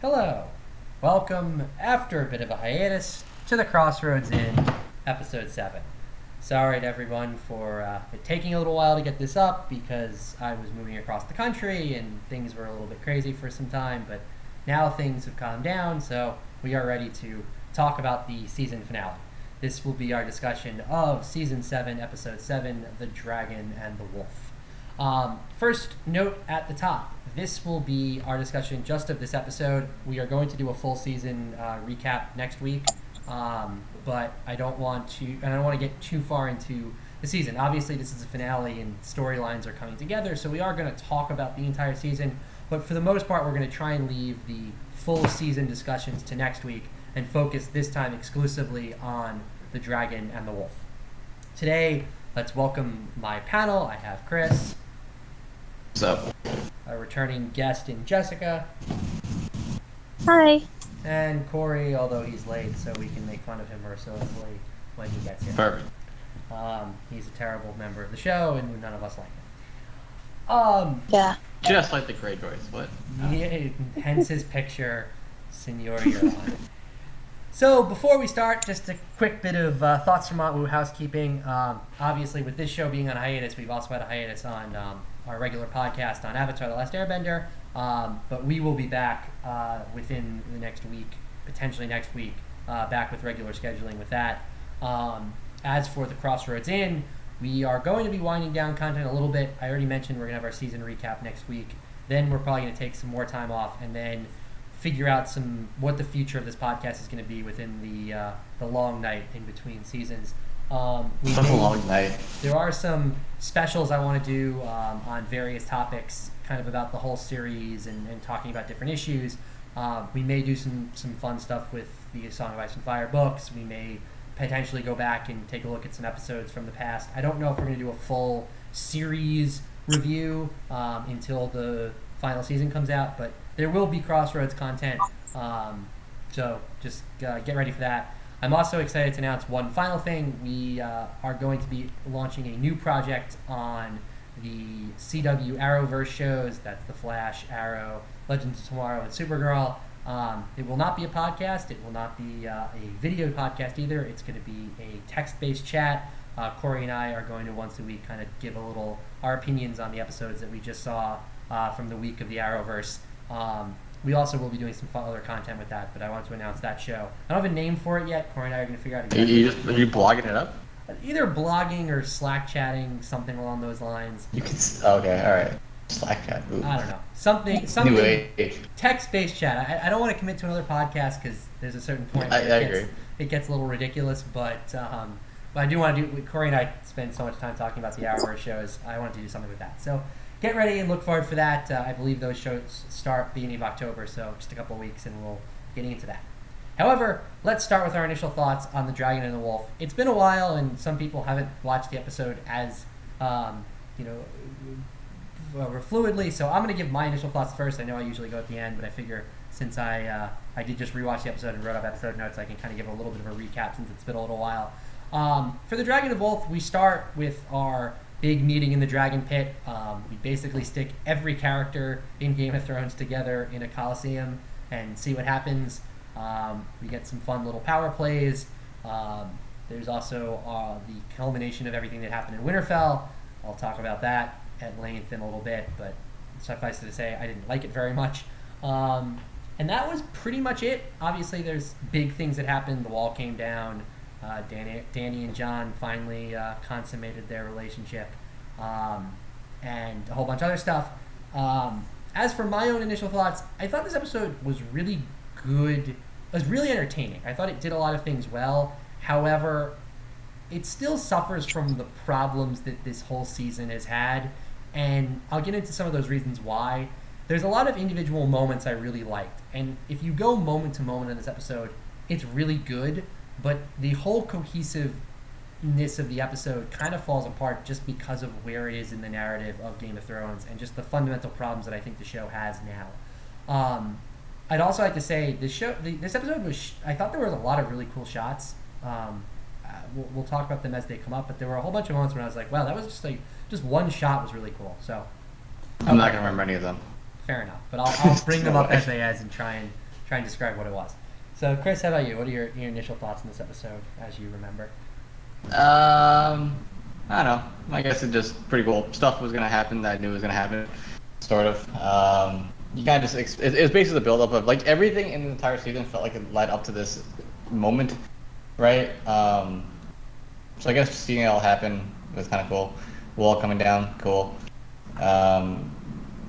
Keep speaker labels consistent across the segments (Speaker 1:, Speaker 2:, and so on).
Speaker 1: Hello. Welcome, after a bit of a hiatus, to the Crossroads Inn, Episode 7. Sorry to everyone for it taking a little while to get this up because I was moving across the country and things were a little bit crazy for some time, but now things have calmed down, so we are ready to talk about the season finale. This will be our discussion of Season 7, Episode 7, The Dragon and the Wolf. First note at the top, this will be our discussion just of this episode. We are going to do a full season recap next week, but I don't want to get too far into the season. Obviously, this is a finale and storylines are coming together, so we are going to talk about the entire season, but for the most part, we're going to try and leave the full season discussions to next week and focus this time exclusively on the Dragon and the Wolf. Today, let's welcome my panel. I have Chris.
Speaker 2: What's up?
Speaker 1: A returning guest in Jessica.
Speaker 3: Hi.
Speaker 1: And Corey, although he's late, so we can make fun of him mercilessly when he gets here.
Speaker 2: Perfect.
Speaker 1: He's a terrible member of the show, and none of us like him.
Speaker 3: Yeah.
Speaker 2: Just like the Greyjoys. What?
Speaker 1: Yeah, hence his picture, Senor Euron. So before we start, just a quick bit of thoughts from housekeeping. Obviously, with this show being on hiatus, we've also had a hiatus on our regular podcast on Avatar: The Last Airbender. But we will be back within the next week, potentially next week, back with regular scheduling with that. As for the Crossroads Inn, we are going to be winding down content a little bit. I already mentioned we're going to have our season recap next week. Then we're probably going to take some more time off and then figure out what the future of this podcast is going to be within the long night in between seasons.
Speaker 2: Such a long night.
Speaker 1: There are some specials I want to do on various topics, kind of about the whole series and talking about different issues. We may do some fun stuff with the Song of Ice and Fire books. We may potentially go back and take a look at some episodes from the past. I don't know if we're going to do a full series review until the final season comes out, but there will be Crossroads content, so just get ready for that. I'm also excited to announce one final thing. We are going to be launching a new project on the CW Arrowverse shows. That's The Flash, Arrow, Legends of Tomorrow, and Supergirl. It will not be a podcast. It will not be a video podcast either. It's going to be a text-based chat. Corey and I are going to once a week kind of give our opinions on the episodes that we just saw from the week of the Arrowverse. We also will be doing some other content with that, but I want to announce that show. I don't have a name for it yet. Corey and I are going to figure out exactly.
Speaker 2: Are you blogging it up?
Speaker 1: Either blogging or Slack chatting, something along those lines.
Speaker 2: Okay, all right. Slack chat. Ooh.
Speaker 1: I don't know. Something
Speaker 2: New age.
Speaker 1: Text-based chat. I don't want to commit to another podcast because there's a certain point where it gets a little ridiculous, but I do want to do. Corey and I spend so much time talking about the Arrowverse shows. I wanted to do something with that. So get ready and look forward for that. I believe those shows start beginning of October, so just a couple of weeks, and we'll get into that. However, let's start with our initial thoughts on The Dragon and the Wolf. It's been a while, and some people haven't watched the episode as fluidly, so I'm going to give my initial thoughts first. I know I usually go at the end, but I figure since I did just rewatch the episode and wrote up episode notes, I can kind of give a little bit of a recap since it's been a little while. For The Dragon and the Wolf, we start with our big meeting in the Dragon Pit. We basically stick every character in Game of Thrones together in a coliseum and see what happens. We get some fun little power plays. There's also the culmination of everything that happened in Winterfell. I'll talk about that at length in a little bit, but suffice it to say, I didn't like it very much. And that was pretty much it. Obviously, there's big things that happened. The wall came down. Dany and Jon finally consummated their relationship, and a whole bunch of other stuff. As for my own initial thoughts, I thought this episode was really good. It was really entertaining. I thought it did a lot of things well. However, it still suffers from the problems that this whole season has had, and I'll get into some of those reasons why. There's a lot of individual moments I really liked, and if you go moment to moment in this episode, it's really good. But the whole cohesiveness of the episode kind of falls apart just because of where it is in the narrative of Game of Thrones and just the fundamental problems that I think the show has now. I'd also like to say this episode was. I thought there was a lot of really cool shots. We'll talk about them as they come up, but there were a whole bunch of moments when I was like, "Wow, that was just one shot was really cool." So
Speaker 2: I'm not gonna remember any of them.
Speaker 1: Fair enough, but I'll bring them up as they and try and try and describe what it was. So, Chris, how about you? What are your initial thoughts on this episode, as you remember?
Speaker 2: I don't know. I guess it just pretty cool. Stuff was gonna happen that I knew was gonna happen, sort of. You kind of just it was basically the build up of like everything in the entire season felt like it led up to this moment, right? So I guess seeing it all happen was kind of cool. Wall coming down, cool.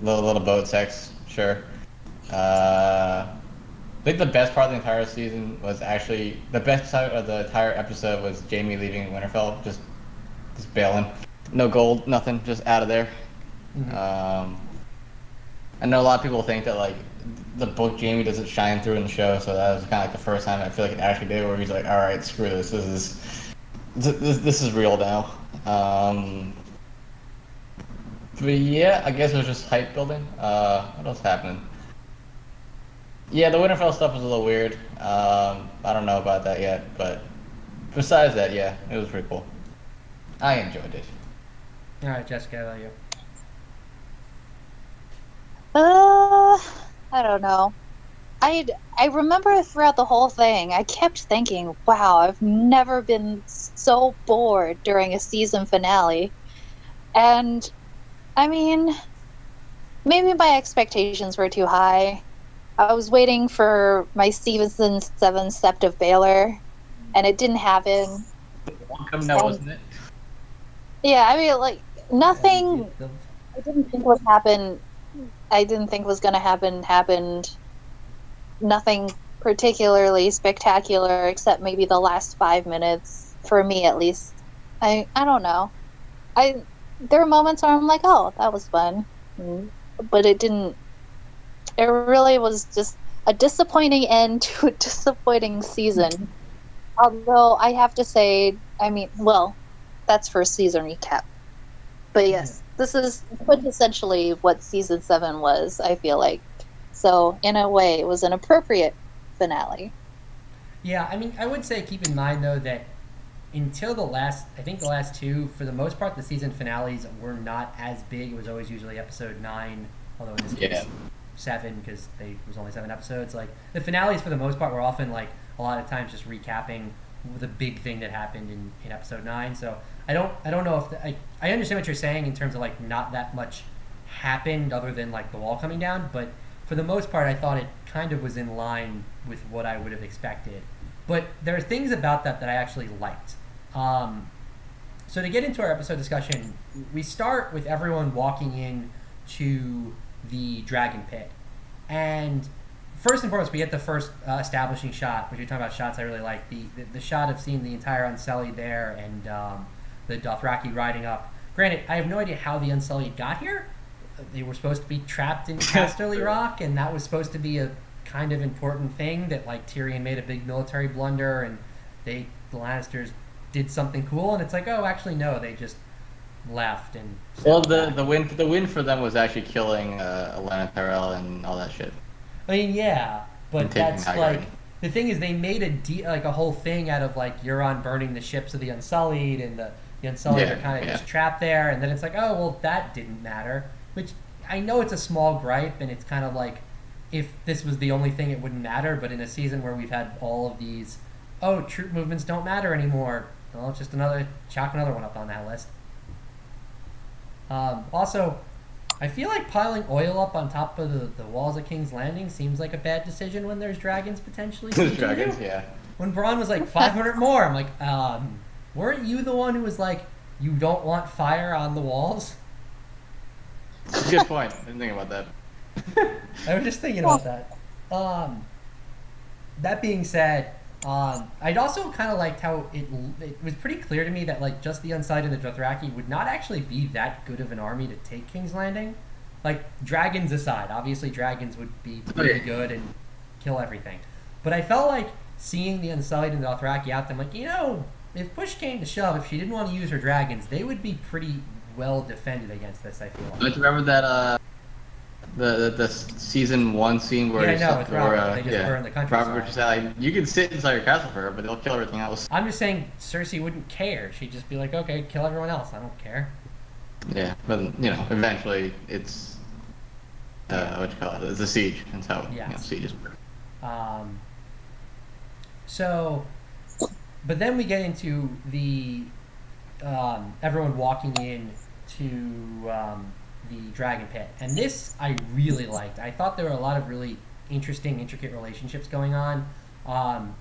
Speaker 2: Little boat sex, sure. I think the best part of the entire season was actually the best part of the entire episode was Jamie leaving Winterfell, just bailing, no gold, nothing, just out of there.
Speaker 1: Mm-hmm.
Speaker 2: I know a lot of people think that like the book Jamie doesn't shine through in the show, so that was kind of like the first time I feel like it actually did, where he's like, all right, screw this, this is real now. But yeah, I guess it was just hype building. What else happened? Yeah, the Winterfell stuff was a little weird. I don't know about that yet, but besides that, yeah, it was pretty cool. I enjoyed it.
Speaker 1: All right, Jessica, how about you?
Speaker 3: I don't know. I remember throughout the whole thing, I kept thinking, wow, I've never been so bored during a season finale. And, I mean, maybe my expectations were too high. I was waiting for my season 7 Sept of Baylor, and it didn't happen.
Speaker 2: One coming out, wasn't it?
Speaker 3: Yeah, I mean, like, nothing I didn't think was going to happen happened. Nothing particularly spectacular, except maybe the last 5 minutes, for me at least. I don't know. There are moments where I'm like, oh, that was fun. But it didn't. It really was just a disappointing end to a disappointing season. Although I have to say, I mean, well, that's for season recap. But yes, this is quintessentially what season 7 was, I feel like. So, in a way, it was an appropriate finale.
Speaker 1: Yeah, I mean, I would say keep in mind, though, that until the last two, for the most part, the season finales were not as big. It was always usually episode 9, although in this case, 7, because there was only 7 episodes. Like, the finales, for the most part, were often, like, a lot of times just recapping the big thing that happened in episode 9. So, I don't know if... I understand what you're saying in terms of, like, not that much happened other than, like, the wall coming down, but for the most part, I thought it kind of was in line with what I would have expected. But there are things about that I actually liked. So to get into our episode discussion, we start with everyone walking in to the dragon pit. And first and foremost, we get the first establishing shot, which you're talking about shots I really like. The shot of seeing the entire Unsullied there and the Dothraki riding up. Granted, I have no idea how the Unsullied got here. They were supposed to be trapped in Casterly Rock, and that was supposed to be a kind of important thing that, like, Tyrion made a big military blunder, and the Lannisters did something cool, and it's like, oh, actually, no, they just left. And
Speaker 2: well, the win for them was actually killing Lana Tyrell and all that shit.
Speaker 1: I mean, yeah, but that's like the thing is they made a whole thing out of like Euron burning the ships of the Unsullied, and the Unsullied are kind of just trapped there, and then it's like, oh, well, that didn't matter. Which I know it's a small gripe, and it's kind of like if this was the only thing, it wouldn't matter. But in a season where we've had all of these, troop movements don't matter anymore. Well, it's just chalk another one up on that list. Also, I feel like piling oil up on top of the walls of King's Landing seems like a bad decision when there's dragons potentially.
Speaker 2: There's dragons, yeah.
Speaker 1: When Bronn was like 500 more, I'm like, weren't you the one who was like, you don't want fire on the walls?
Speaker 2: Good point. I didn't think about that.
Speaker 1: I was just thinking about that. That being said, I'd also kind of liked how it was pretty clear to me that like just the Unsullied and the Dothraki would not actually be that good of an army to take King's Landing. Like, dragons aside, obviously dragons would be pretty good and kill everything. But I felt like seeing the Unsullied and the Dothraki out there, I'm like, if push came to shove, if she didn't want to use her dragons, they would be pretty well defended against this, I feel like.
Speaker 2: Don't you remember that the season 1 scene where
Speaker 1: they just burn the countryside.
Speaker 2: Robert just said, like, you can sit inside your castle for her, but they'll kill everything else.
Speaker 1: I'm just saying Cersei wouldn't care. She'd just be like, okay, kill everyone else. I don't care.
Speaker 2: Yeah, but eventually it's what you call it? It's a siege, and so sieges work.
Speaker 1: Um, so, but then we get into the everyone walking in to the dragon pit, and this I really liked. I thought there were a lot of really interesting, intricate relationships going on.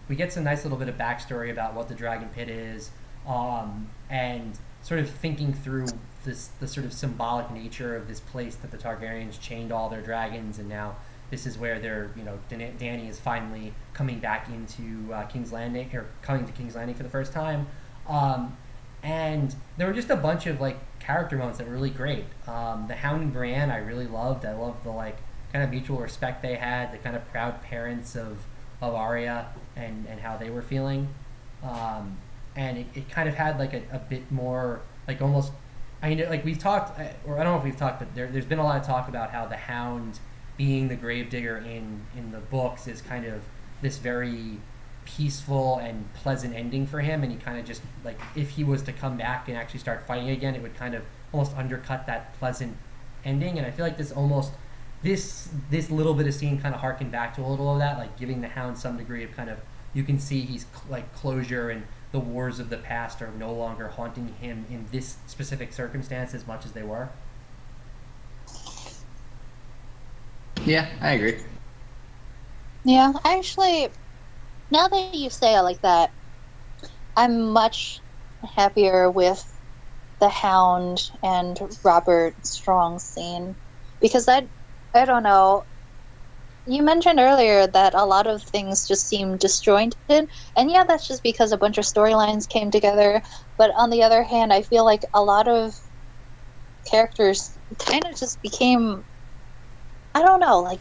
Speaker 1: We get some nice little bit of backstory about what the dragon pit is, and sort of thinking through the sort of symbolic nature of this place that the Targaryens chained all their dragons, and now this is where they're, Dany is finally coming back into King's Landing, or coming to King's Landing for the first time. And there were just a bunch of like character moments that were really great. The Hound and Brienne I really loved. I loved the like kind of mutual respect they had, the kind of proud parents of Arya and how they were feeling. And it kind of had like a bit more like almost, I know, like we've talked, or I don't know if we've talked, but there's been a lot of talk about how the Hound being the gravedigger in the books is kind of this very peaceful and pleasant ending for him, and he kind of just like, if he was to come back and actually start fighting again, it would kind of almost undercut that pleasant ending. And I feel like this little bit of scene kind of harkened back to a little of that, like giving the Hound some degree of kind of, you can see he's like closure, and the wars of the past are no longer haunting him in this specific circumstance as much as they were.
Speaker 2: Yeah, I agree.
Speaker 3: Yeah, actually, now that you say it like that, I'm much happier with the Hound and Robert Strong's scene, because I don't know. You mentioned earlier that a lot of things just seem disjointed, and yeah, that's just because a bunch of storylines came together. But on the other hand, I feel like a lot of characters kind of just became, I don't know, like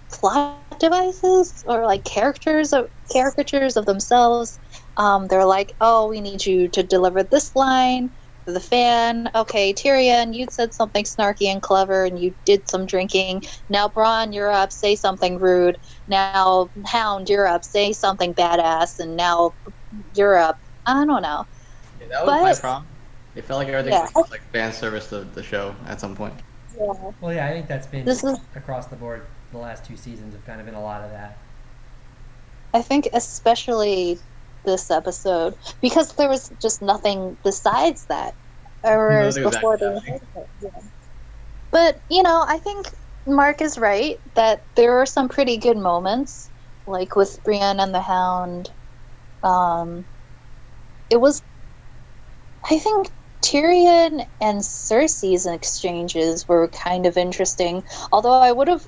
Speaker 3: plot devices, or like caricatures of themselves. They're like, oh, we need you to deliver this line for the fan. Okay, Tyrion, you said something snarky and clever, and you did some drinking. Now, Bronn, you're up, say something rude. Now, Hound, you're up, say something badass. And now, you're up. I don't know.
Speaker 2: Yeah, that was my problem. It felt like everything was like fan service to the show at some point.
Speaker 3: Yeah.
Speaker 1: Well, yeah, I think that's been across the board. The last two seasons have kind of been a lot of that.
Speaker 3: I think especially this episode, because there was just nothing besides that. Whereas before But, I think Mark is right that there are some pretty good moments, like with Brienne and the Hound. It was, I think, Tyrion and Cersei's exchanges were kind of interesting. Although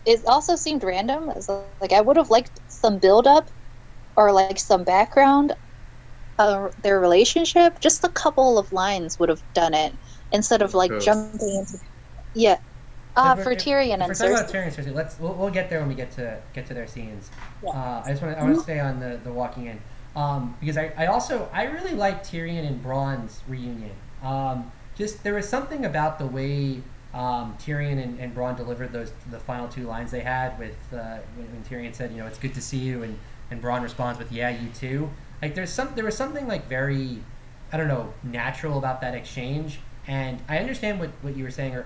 Speaker 3: it also seemed random. Like, I would have liked some build-up or like some background of their relationship. Just a couple of lines would have done it, instead of like jumping into. Yeah. For Tyrion and Cersei.
Speaker 1: If we're talking about Tyrion and Cersei, we'll get there when we get to their scenes. Yeah. I want to stay on the walking in, because I really like Tyrion and Bronn's reunion. Just there was something about the way Tyrion and Bronn delivered the final two lines they had with when Tyrion said, it's good to see you, and Bronn responds with, yeah, you too. Like there was something like very, I don't know, natural about that exchange. And I understand what you were saying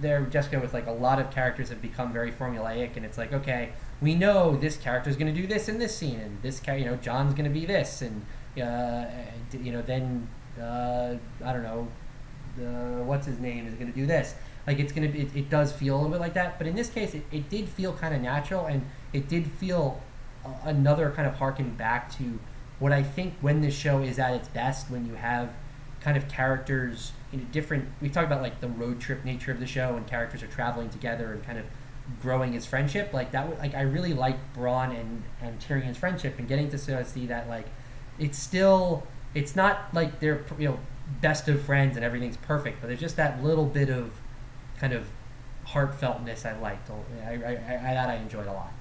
Speaker 1: there, Jessica, with like a lot of characters have become very formulaic, and it's like, okay, we know this character's going to do this in this scene, and this John's going to be this, and then I don't know, what's his name is going to do this. Like it does feel a little bit like that, but in this case, it did feel kind of natural, and it did feel another kind of harken back to what I think when this show is at its best, when you have kind of characters in different. We talked about like the road trip nature of the show, and characters are traveling together and kind of growing as friendship. Like that, like I really like Bronn and Tyrion's friendship, and getting to sort of see that like it's not like they're best of friends and everything's perfect, but there's just that little bit of kind of heartfeltness I liked. That I enjoyed a lot.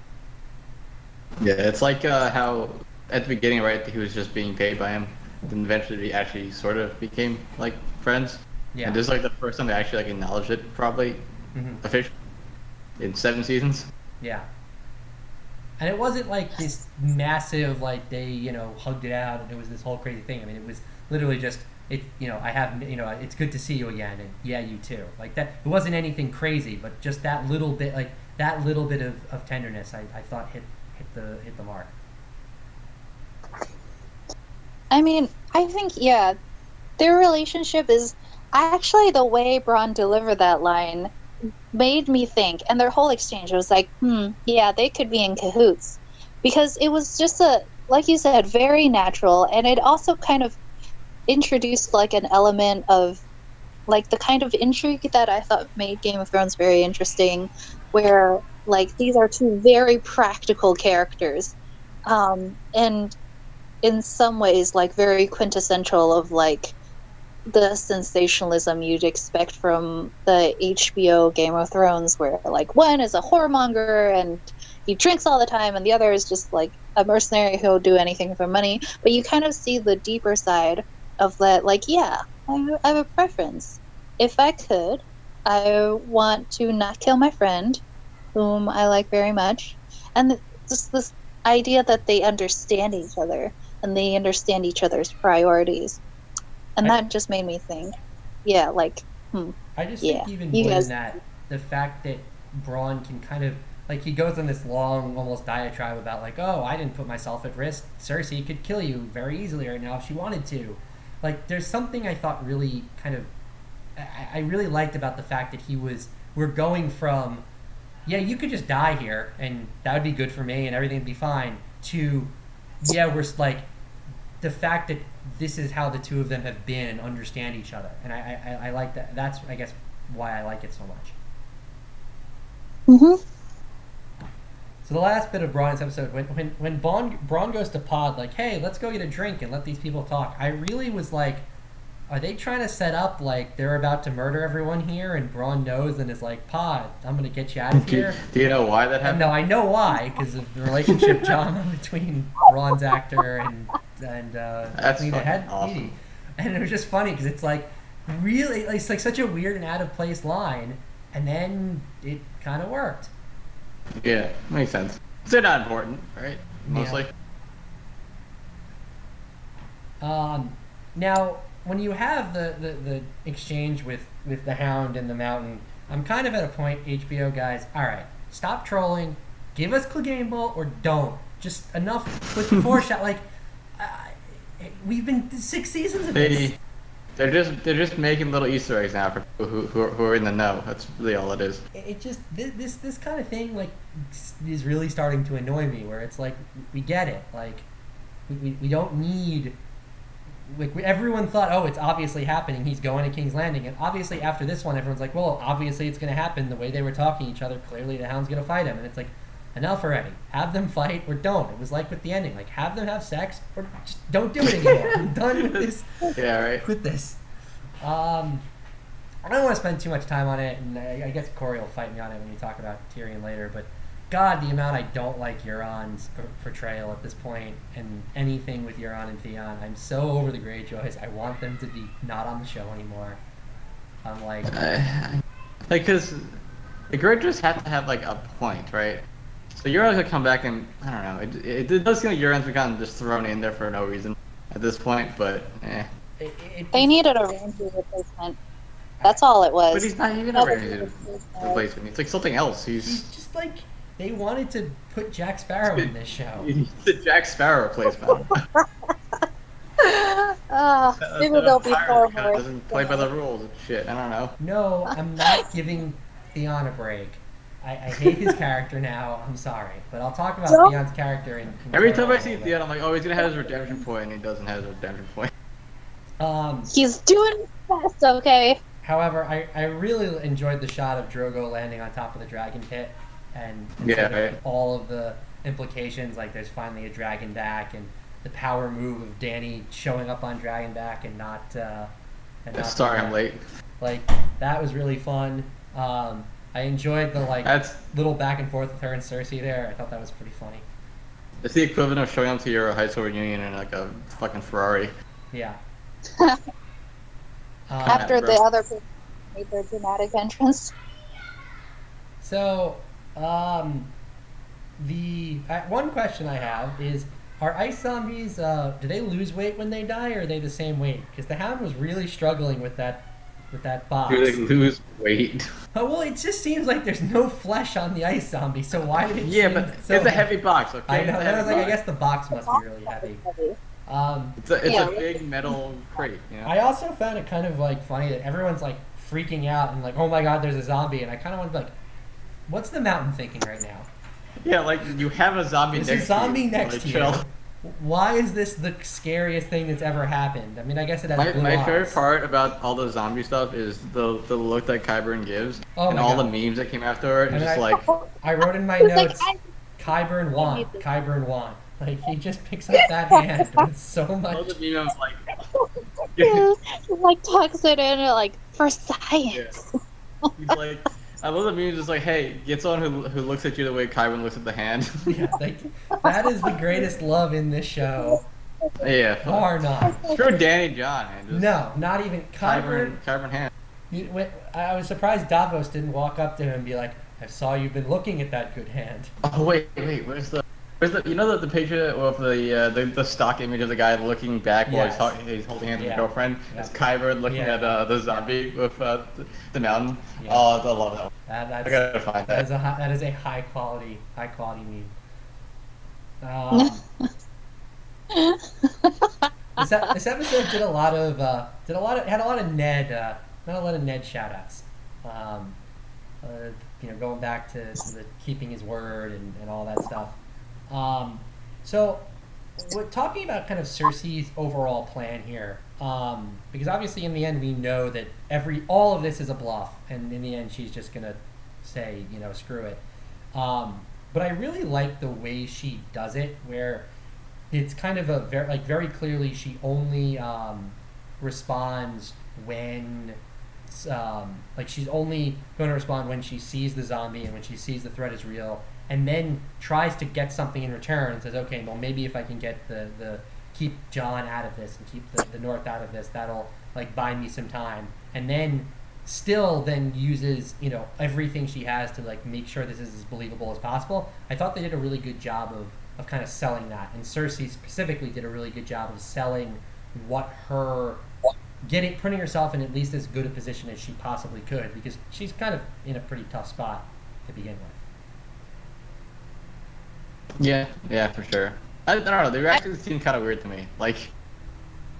Speaker 2: Yeah, it's like how at the beginning, right, he was just being paid by him, then eventually they actually sort of became like friends. Yeah. And this is like the first time they actually like acknowledged it, probably officially in 7 seasons. Yeah.
Speaker 1: And it wasn't like this massive, like they, hugged it out and it was this whole crazy thing. I mean, it was literally just, it's good to see you again, and yeah, you too. Like that, it wasn't anything crazy, but just that little bit, of tenderness I thought hit the mark.
Speaker 3: I mean, I think, yeah, their relationship is actually the way Braun delivered that line made me think, and their whole exchange was like, yeah, they could be in cahoots. Because it was just like you said, very natural, and it also kind of introduced like an element of like the kind of intrigue that I thought made Game of Thrones very interesting, where like these are two very practical characters, and in some ways like very quintessential of like the sensationalism you'd expect from the HBO Game of Thrones, where like one is a whoremonger and he drinks all the time, and the other is just like a mercenary who'll do anything for money. But you kind of see the deeper side of that. Like, yeah, I have a preference. If I could, I want to not kill my friend, whom I like very much, and just this idea that they understand each other and they understand each other's priorities. And that just made me think, yeah, like,
Speaker 1: I just
Speaker 3: yeah,
Speaker 1: think even
Speaker 3: you
Speaker 1: more
Speaker 3: guys,
Speaker 1: than that, the fact that Braun can kind of like he goes on this long, almost diatribe about like, oh, I didn't put myself at risk. Cersei could kill you very easily right now if she wanted to. Like, there's something I thought really kind of I really liked about the fact that we're going from, yeah, you could just die here and that would be good for me and everything would be fine, to, yeah, we're like, the fact that this is how the two of them have been and understand each other. And I like that. That's, I guess, why I like it so much.
Speaker 3: mm-hmm.
Speaker 1: So the last bit of Braun's episode, when Braun goes to Pod, like, hey, let's go get a drink and let these people talk, I really was like, are they trying to set up like they're about to murder everyone here, and Braun knows and is like, Pod, I'm going to get you out of here?
Speaker 2: Do you know why that happened?
Speaker 1: No, I know why, because of the relationship drama between Braun's actor and
Speaker 2: That's
Speaker 1: the head
Speaker 2: awesome.
Speaker 1: PD. And it was just funny because it's like really, it's like such a weird and out of place line, and then it kind of worked.
Speaker 2: Yeah, makes sense. They're not important, right? Mostly.
Speaker 1: Yeah. Now, when you have the exchange with the Hound in the mountain, I'm kind of at a point, HBO guys, all right, stop trolling, give us Clegane Bowl or don't. Just enough with the foreshadow. Like, we've been 6 seasons of this.
Speaker 2: They're just making little Easter eggs now for people who are in the know. That's really all it is.
Speaker 1: It just this kind of thing like is really starting to annoy me. Where it's like we get it. Like we don't need. Like everyone thought, oh, it's obviously happening. He's going to King's Landing, and obviously after this one, everyone's like, well, obviously it's going to happen. The way they were talking to each other, clearly the Hound's going to fight him, and it's like, enough already. Have them fight or don't. It was like with the ending, like have them have sex or just don't do it anymore. I'm done with this.
Speaker 2: Yeah, right.
Speaker 1: With this. I don't want to spend too much time on it, and I guess Corey will fight me on it when we talk about Tyrion later, but God, the amount I don't like Euron's portrayal at this point, and anything with Euron and Theon. I'm so over the Greyjoys. I want them to be not on the show anymore. I'm like...
Speaker 2: because the Greyjoys have to have, like, a point, right? So Euron's gonna come back and, I don't know, it does seem like Euron's been kind of just thrown in there for no reason at this point, but,
Speaker 3: They needed a Ramsay replacement. That's all it was.
Speaker 2: But he's not even a Ramsay replacement. He's like something else. He's
Speaker 1: just like... They wanted to put Jack Sparrow in this show.
Speaker 2: He's the Jack Sparrow replacement.
Speaker 3: Maybe they'll be far more.
Speaker 2: Doesn't play by the rules and shit. I don't know.
Speaker 1: No, I'm not giving Theon a break. I hate his character now. I'm sorry, but I'll talk about Theon's character in
Speaker 2: every time I see Theon, I'm like, oh, he's gonna have his redemption point, and he doesn't have his redemption point.
Speaker 3: He's doing his best, okay.
Speaker 1: However, I really enjoyed the shot of Drogo landing on top of the dragon pit, and
Speaker 2: right.
Speaker 1: all of the implications, like there's finally a dragon back, and the power move of Dany showing up on dragon back and not
Speaker 2: starting late.
Speaker 1: Like that was really fun. I enjoyed the little back and forth with her and Cersei there. I thought that was pretty funny.
Speaker 2: It's the equivalent of showing up to your high school reunion in like a fucking Ferrari.
Speaker 1: Yeah.
Speaker 3: After the other person made their dramatic entrance.
Speaker 1: So, the one question I have is: are ice zombies? Do they lose weight when they die, or are they the same weight? Because the Hound was really struggling with that box.
Speaker 2: Do they lose weight?
Speaker 1: Well, it just seems like there's no flesh on the ice zombie, so why did it
Speaker 2: Yeah,
Speaker 1: seem
Speaker 2: but
Speaker 1: so
Speaker 2: it's a heavy box, okay?
Speaker 1: I know,
Speaker 2: It's a
Speaker 1: and I
Speaker 2: heavy
Speaker 1: was like, I
Speaker 2: box.
Speaker 1: guess the box must be really heavy.
Speaker 2: It's
Speaker 3: Yeah.
Speaker 2: a big metal crate, you know?
Speaker 1: I also found it kind of like funny that everyone's like freaking out and like, oh my god, there's a zombie, and I kind of wanted to be like, what's the mountain thinking right now?
Speaker 2: Yeah, like you have a zombie
Speaker 1: There's
Speaker 2: next
Speaker 1: a zombie
Speaker 2: to you.
Speaker 1: next
Speaker 2: like,
Speaker 1: to
Speaker 2: chill.
Speaker 1: you. Why is this the scariest thing that's ever happened? I mean, I guess it has blue
Speaker 2: My
Speaker 1: eyes.
Speaker 2: favorite part about all the zombie stuff is the look that Qyburn gives
Speaker 1: Oh
Speaker 2: and
Speaker 1: my
Speaker 2: all
Speaker 1: God.
Speaker 2: the memes that came after it.
Speaker 1: I
Speaker 2: It's
Speaker 1: mean,
Speaker 2: just
Speaker 1: I-
Speaker 2: like,
Speaker 1: I wrote in my
Speaker 3: It's like,
Speaker 1: notes, Qyburn want,
Speaker 3: this.
Speaker 1: Qyburn want. Like, he just picks up that hand with so
Speaker 2: I love
Speaker 1: much.
Speaker 2: the meme of like,
Speaker 3: like tucks it in like for science.
Speaker 2: he's like, I love the meme just like, hey, get someone who looks at you the way Qyburn looks at the hand.
Speaker 1: Yeah, like, that is the greatest love in this show,
Speaker 2: Yeah.
Speaker 1: bar none.
Speaker 2: Screw Danny John, man. Just
Speaker 1: No, not even Qyburn.
Speaker 2: Qyburn hand.
Speaker 1: I was surprised Davos didn't walk up to him and be like, I saw you've been looking at that good hand.
Speaker 2: Oh wait, where's the you know the picture of the stock image of the guy looking back while
Speaker 1: Yes.
Speaker 2: he's holding hands with
Speaker 1: Yeah.
Speaker 2: his girlfriend?
Speaker 1: Yeah.
Speaker 2: It's Qyburn looking
Speaker 1: Yeah.
Speaker 2: at the zombie with the mountain.
Speaker 1: Yeah.
Speaker 2: Oh, I love that one. I
Speaker 1: That's,
Speaker 2: gotta find
Speaker 1: that
Speaker 2: that.
Speaker 1: is a high quality meme. This episode had a lot of Ned, not a lot of Ned shout outs. Going back to the keeping his word and all that stuff. So we're talking about kind of Cersei's overall plan here, because obviously in the end we know that all of this is a bluff, and in the end she's just gonna say, screw it. But I really like the way she does it, where it's kind of a very clearly she only responds when she's only going to respond when she sees the zombie and when she sees the threat is real, and then tries to get something in return and says, okay, well maybe if I can get the keep Jon out of this and keep the North out of this, that'll like buy me some time, and then still then uses everything she has to like make sure this is as believable as possible. I thought they did a really good job of kind of selling that, and Cersei specifically did a really good job of selling what her putting herself in at least as good a position as she possibly could, because she's kind of in a pretty tough spot to begin with.
Speaker 2: Yeah, for sure. I don't know. The reaction seemed kind of weird to me. Like,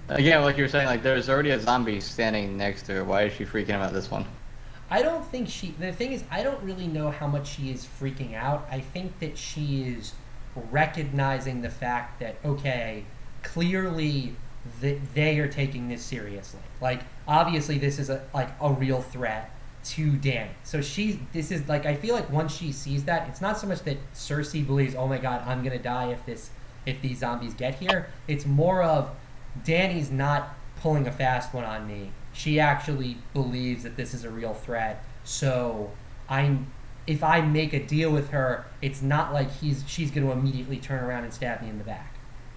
Speaker 2: again, like you were saying, like there's already a zombie standing next to her. Why is she freaking out this one?
Speaker 1: I don't think the thing is, I don't really know how much she is freaking out. I think that she is recognizing the fact that, okay, clearly they are taking this seriously. Like, obviously this is a real threat to Dany. So this is like, I feel like once she sees that, it's not so much that Cersei believes, oh my god, I'm gonna die if these zombies get here. It's more of Dany's not pulling a fast one on me. She actually believes that this is a real threat. So if I make a deal with her, it's not like she's going to immediately turn around and stab me in the back,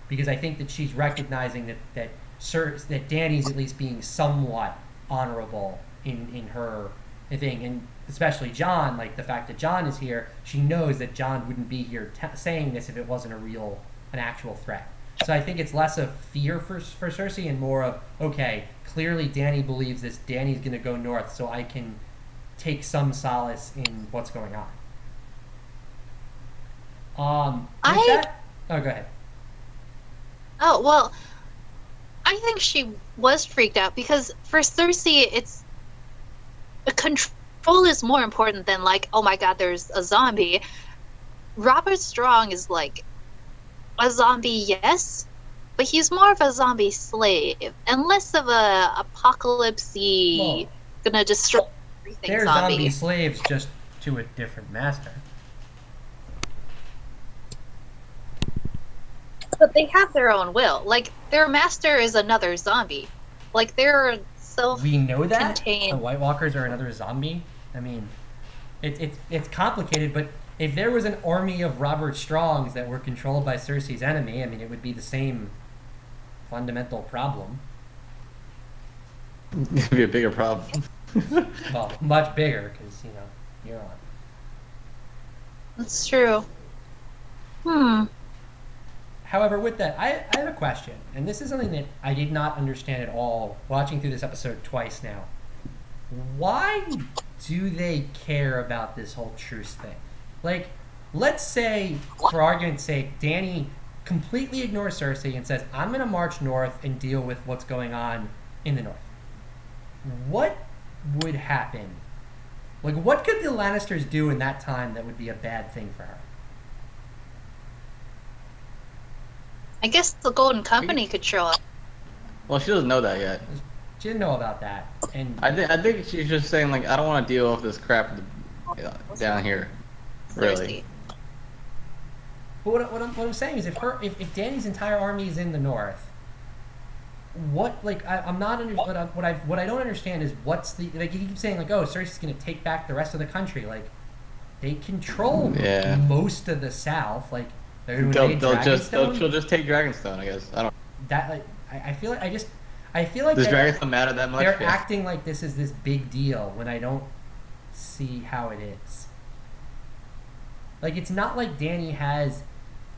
Speaker 1: because I think that she's recognizing that Dany's at least being somewhat honorable in her thing, and especially Jon, like the fact that Jon is here, she knows that Jon wouldn't be here saying this if it wasn't an actual threat. So I think it's less of fear for Cersei and more of, okay, clearly Dany believes this. Dany's going to go north, so I can take some solace in what's going on. Oh, go ahead.
Speaker 3: Oh, well, I think she was freaked out because for Cersei, it's control is more important than like, oh my god, there's a zombie. Robert Strong is like a zombie, yes, but he's more of a zombie slave and less of a apocalypse-y, gonna destroy everything
Speaker 1: They're
Speaker 3: zombie.
Speaker 1: zombie slaves, just to a different master.
Speaker 3: But they have their own will. Like, their master is another zombie. Like, they're
Speaker 1: We know that
Speaker 3: contained.
Speaker 1: the White Walkers are another zombie. I mean, it's complicated, but if there was an army of Robert Strongs that were controlled by Cersei's enemy, I mean, it would be the same fundamental problem.
Speaker 2: It'd be a bigger problem.
Speaker 1: Well, much bigger, because you're on.
Speaker 3: That's true.
Speaker 1: However, with that, I have a question, and this is something that I did not understand at all watching through this episode twice now. Why do they care about this whole truce thing? Like, let's say, for argument's sake, Dany completely ignores Cersei and says, I'm going to march north and deal with what's going on in the north. What would happen? Like, what could the Lannisters do in that time that would be a bad thing for her?
Speaker 3: I guess the Golden Company could show up.
Speaker 2: Well, she doesn't know that yet.
Speaker 1: She didn't know about that. And
Speaker 2: I think she's just saying, like, I don't want to deal with this crap down here. Really.
Speaker 1: But what I'm saying is, if Dany's entire army is in the north, what, like, I'm not under, what I don't understand is what's the, like, you keep saying, like, oh, Cersei's going to take back the rest of the country. Like, they control most of the south. Like, they're going to invade Dragonstone.
Speaker 2: She'll just take Dragonstone, I guess. I don't.
Speaker 1: That, like, I feel like
Speaker 2: does Dragonstone matter that much?
Speaker 1: They're acting like this is this big deal when I don't see how it is. Like, it's not like Dany has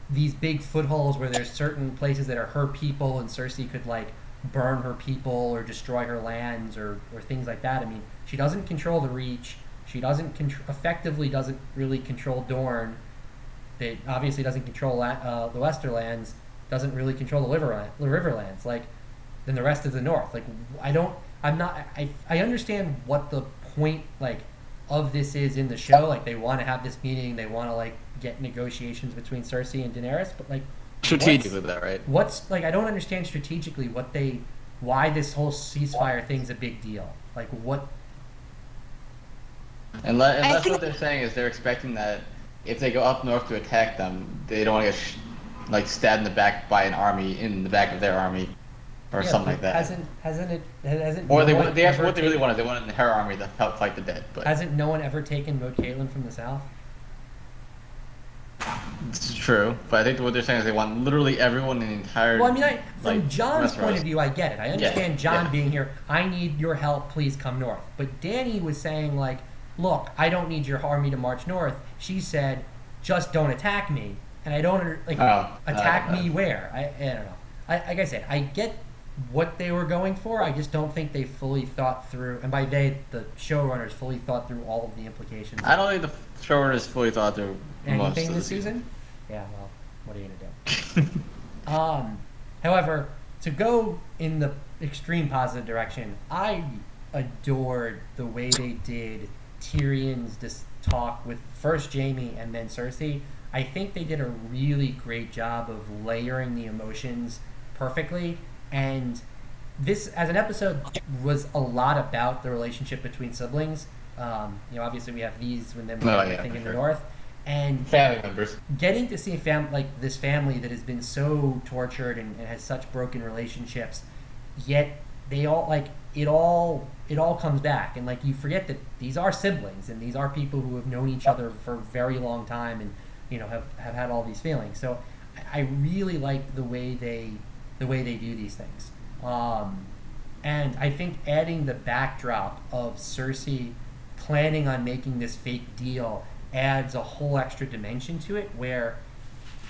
Speaker 1: these big footholds where there's certain places that are her people and Cersei could, like, burn her people or destroy her lands or things like that. I mean, she doesn't control the Reach. She effectively doesn't really control Dorne. It obviously doesn't control the Westerlands. Doesn't really control the Riverlands. Like, then the rest of the North. Like, I understand what the point, like, of this is in the show. Like, they want to have this meeting. They want to, like, get negotiations between Cersei and Daenerys. But, like,
Speaker 2: strategic with that, right?
Speaker 1: What's, like, I don't understand strategically why this whole ceasefire thing's a big deal. Like, what?
Speaker 2: Unless what they're saying is they're expecting that if they go up north to attack them, they don't want to get stabbed in the back by an army in the back of their army, or something like that.
Speaker 1: Hasn't
Speaker 2: or what they really want is they want her army to help fight the dead. But
Speaker 1: hasn't no one ever taken Moat Caitlin from the south?
Speaker 2: It's true, but I think what they're saying is they want literally everyone in the entire.
Speaker 1: Well, I mean, from Jon's point of view, I get it. I understand Jon being here. I need your help. Please come north. But Dany was saying, like, look, I don't need your army to march north. She said, just don't attack me. And I don't attack me where? I don't know. Like I said, I get what they were going for. I just don't think they fully thought through, and by they, the showrunners fully thought through all of the implications.
Speaker 2: I don't think the showrunners fully thought through
Speaker 1: anything this season. Yeah, well, what are you gonna do? However, to go in the extreme positive direction, I adored the way they did Tyrion's talk with first Jaime and then Cersei. I think they did a really great job of layering the emotions perfectly, and this as an episode was a lot about the relationship between siblings. Obviously we have these when then in the north, and
Speaker 2: family members.
Speaker 1: Getting to see this family that has been so tortured and has such broken relationships, yet they all it all comes back, and like you forget that these are siblings and these are people who have known each other for a very long time and have had all these feelings. So I really like the way they do these things. And I think adding the backdrop of Cersei planning on making this fake deal adds a whole extra dimension to it, where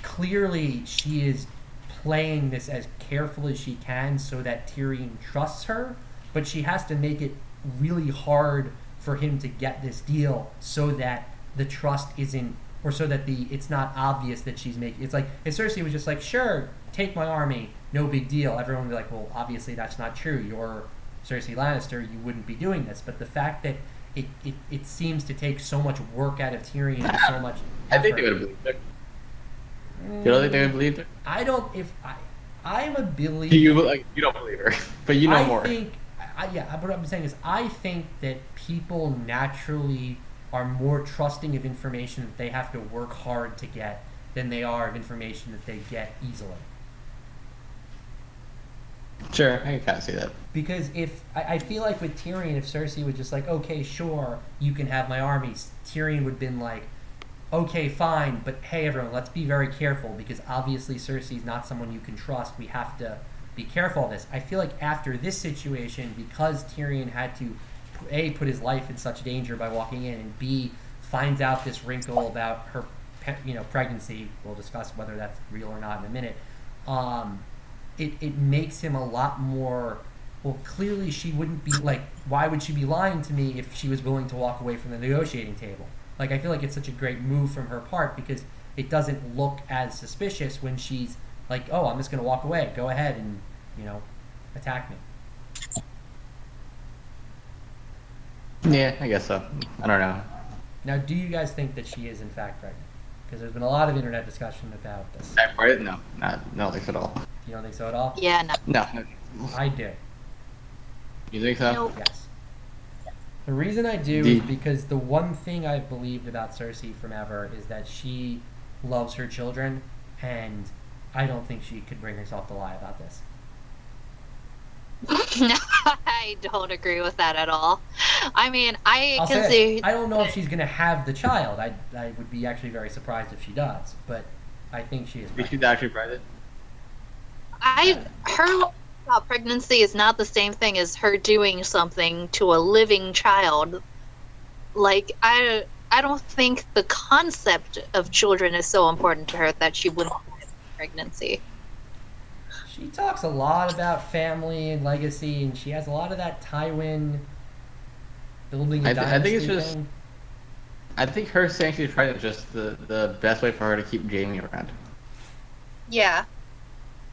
Speaker 1: clearly she is playing this as careful as she can so that Tyrion trusts her, but she has to make it really hard for him to get this deal so that the trust isn't, or so that it's not obvious that she's making. It's like if Cersei was just like, sure, take my army, no big deal, everyone would be like, well, obviously that's not true. You're Cersei Lannister, you wouldn't be doing this. But the fact that it seems to take so much work out of Tyrion and so much effort.
Speaker 2: I think they would have believed her. You don't think they would have believed her?
Speaker 1: I don't. I'm a believer.
Speaker 2: You don't believe her, but you know more.
Speaker 1: What I'm saying is I think that people naturally are more trusting of information that they have to work hard to get than they are of information that they get easily.
Speaker 2: Sure, I can kind of see that.
Speaker 1: Because if I feel like with Tyrion, if Cersei was just like, okay, sure, you can have my armies, Tyrion would have been like, okay, fine, but hey, everyone, let's be very careful because obviously Cersei's not someone you can trust. We have to be careful of this. I feel like after this situation, because Tyrion had to A, put his life in such danger by walking in, and B, finds out this wrinkle about her pregnancy, we'll discuss whether that's real or not in a minute, it makes him a lot more well, clearly she wouldn't be like, why would she be lying to me if she was willing to walk away from the negotiating table? Like, I feel like it's such a great move from her part because it doesn't look as suspicious when she's like, oh, I'm just going to walk away. Go ahead and, attack me.
Speaker 2: Yeah, I guess so. I don't know.
Speaker 1: Now, do you guys think that she is in fact pregnant? Because there's been a lot of internet discussion about this.
Speaker 2: Right? No, no, like at all.
Speaker 1: You don't think so at all?
Speaker 3: Yeah, no.
Speaker 2: No.
Speaker 1: I do.
Speaker 2: You think so?
Speaker 3: Nope.
Speaker 1: Yes. The reason I do is because the one thing I've believed about Cersei from ever is that she loves her children, and I don't think she could bring herself to lie about this.
Speaker 3: I don't agree with that at all. I mean, I
Speaker 1: I'll
Speaker 3: can
Speaker 1: say
Speaker 3: see.
Speaker 1: this. I don't know if she's going to have the child. I would be actually very surprised if she does, but I think she is.
Speaker 2: Is she actually pregnant?
Speaker 3: Her pregnancy is not the same thing as her doing something to a living child. Like, I don't think the concept of children is so important to her that she wouldn't have pregnancy.
Speaker 1: She talks a lot about family and legacy, and she has a lot of that Tywin building a dynasty
Speaker 2: I think it's just.
Speaker 1: thing.
Speaker 2: I think her saying she's pregnant is just the best way for her to keep Jamie around.
Speaker 3: Yeah.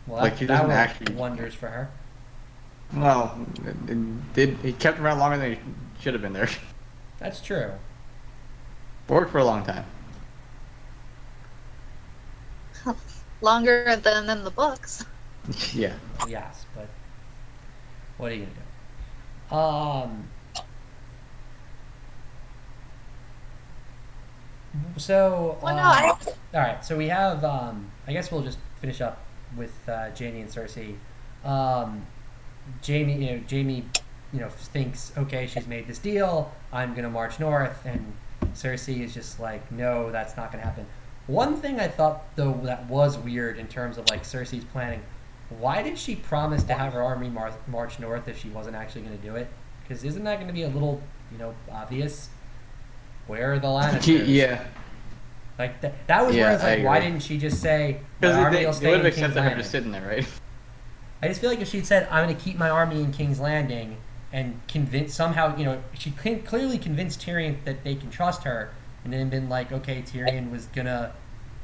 Speaker 1: Well,
Speaker 2: Like, she
Speaker 1: that
Speaker 2: doesn't
Speaker 1: worked
Speaker 2: actually-
Speaker 1: wonders for her.
Speaker 2: Well, he kept him around longer than he should have been there.
Speaker 1: That's true.
Speaker 2: Worked for a long time.
Speaker 3: Longer than in the books.
Speaker 2: Yeah.
Speaker 1: Yes, but what are you gonna do? So,
Speaker 3: Well, no,
Speaker 1: all right. So we have. I guess we'll just finish up with Jamie and Cersei. Jamie, thinks, okay, she's made this deal. I'm gonna march north, and Cersei is just like, no, that's not gonna happen. One thing I thought though that was weird in terms of like Cersei's planning. Why did she promise to have her army march north if she wasn't actually going to do it? Because isn't that going to be a little, obvious? Where are the Lannisters?
Speaker 2: Yeah.
Speaker 1: Like that was where it's like, why didn't she just say my
Speaker 2: Because
Speaker 1: army will
Speaker 2: it
Speaker 1: stay
Speaker 2: would
Speaker 1: in
Speaker 2: have
Speaker 1: King's
Speaker 2: accepted her
Speaker 1: Landing?
Speaker 2: just sitting there, right?
Speaker 1: I just feel like if she'd said, I'm going to keep my army in King's Landing and she clearly convinced Tyrion that they can trust her, and then been like, okay, Tyrion was gonna,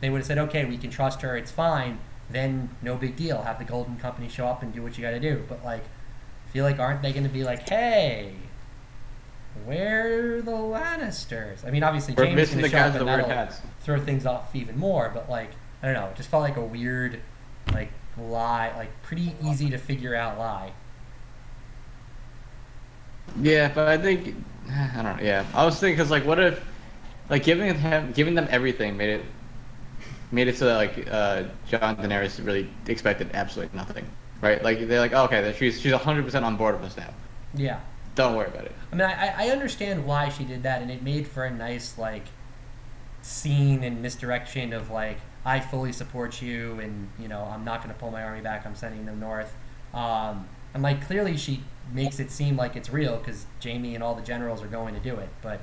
Speaker 1: they would have said, okay, we can trust her, it's fine. Then no big deal. Have the Golden Company show up and do what you got to do. But like, I feel like aren't they going to be like, hey, where are the Lannisters? I mean, obviously
Speaker 2: We're
Speaker 1: Jaime's
Speaker 2: missing
Speaker 1: going to
Speaker 2: the
Speaker 1: show
Speaker 2: guys
Speaker 1: up
Speaker 2: with
Speaker 1: and
Speaker 2: the weird
Speaker 1: that'll
Speaker 2: hats.
Speaker 1: throw things off even more. But like, I don't know. It just felt like a weird, like lie, like pretty easy to figure out lie.
Speaker 2: Yeah, but I think I don't know. Yeah, I was thinking because like, what if like giving them everything made it so that like Jon and Daenerys really expected absolutely nothing, right? Like they're like, oh, okay, she's 100% on board with us now.
Speaker 1: Yeah.
Speaker 2: Don't worry about it.
Speaker 1: I mean, I understand why she did that, and it made for a nice like scene and misdirection of like, I fully support you, and I'm not going to pull my army back. I'm sending them north. And like clearly she makes it seem like it's real because Jaime and all the generals are going to do it, but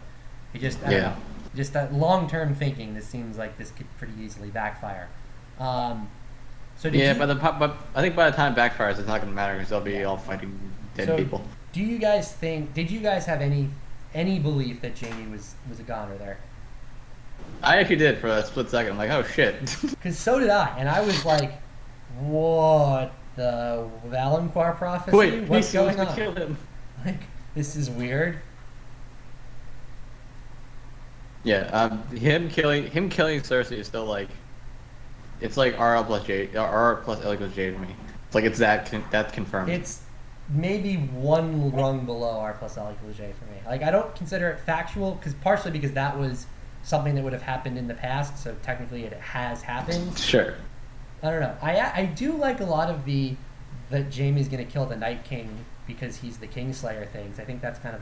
Speaker 1: it just I don't know. Just that long-term thinking, this seems like this could pretty easily backfire. So
Speaker 2: but I think by the time it backfires, it's not going to matter because they'll be all fighting dead people.
Speaker 1: Do you guys think? Did you guys have any belief that Jaime was a goner there?
Speaker 2: I actually did for a split second. I'm like, oh shit.
Speaker 1: Because so did I, and I was like, what the Valenquar prophecy?
Speaker 2: Wait,
Speaker 1: what's
Speaker 2: he's
Speaker 1: going
Speaker 2: supposed
Speaker 1: on?
Speaker 2: to kill him.
Speaker 1: Like, this is weird.
Speaker 2: Yeah, him killing Cersei is still like, it's like RL plus L equals J for me. It's like that's confirmed.
Speaker 1: It's maybe one rung below R plus L equals J for me. Like, I don't consider it factual, partially because that was something that would have happened in the past, so technically it has happened.
Speaker 2: Sure.
Speaker 1: I don't know. I do like a lot of that Jaime's gonna kill the Night King because he's the Kingslayer things. I think that's kind of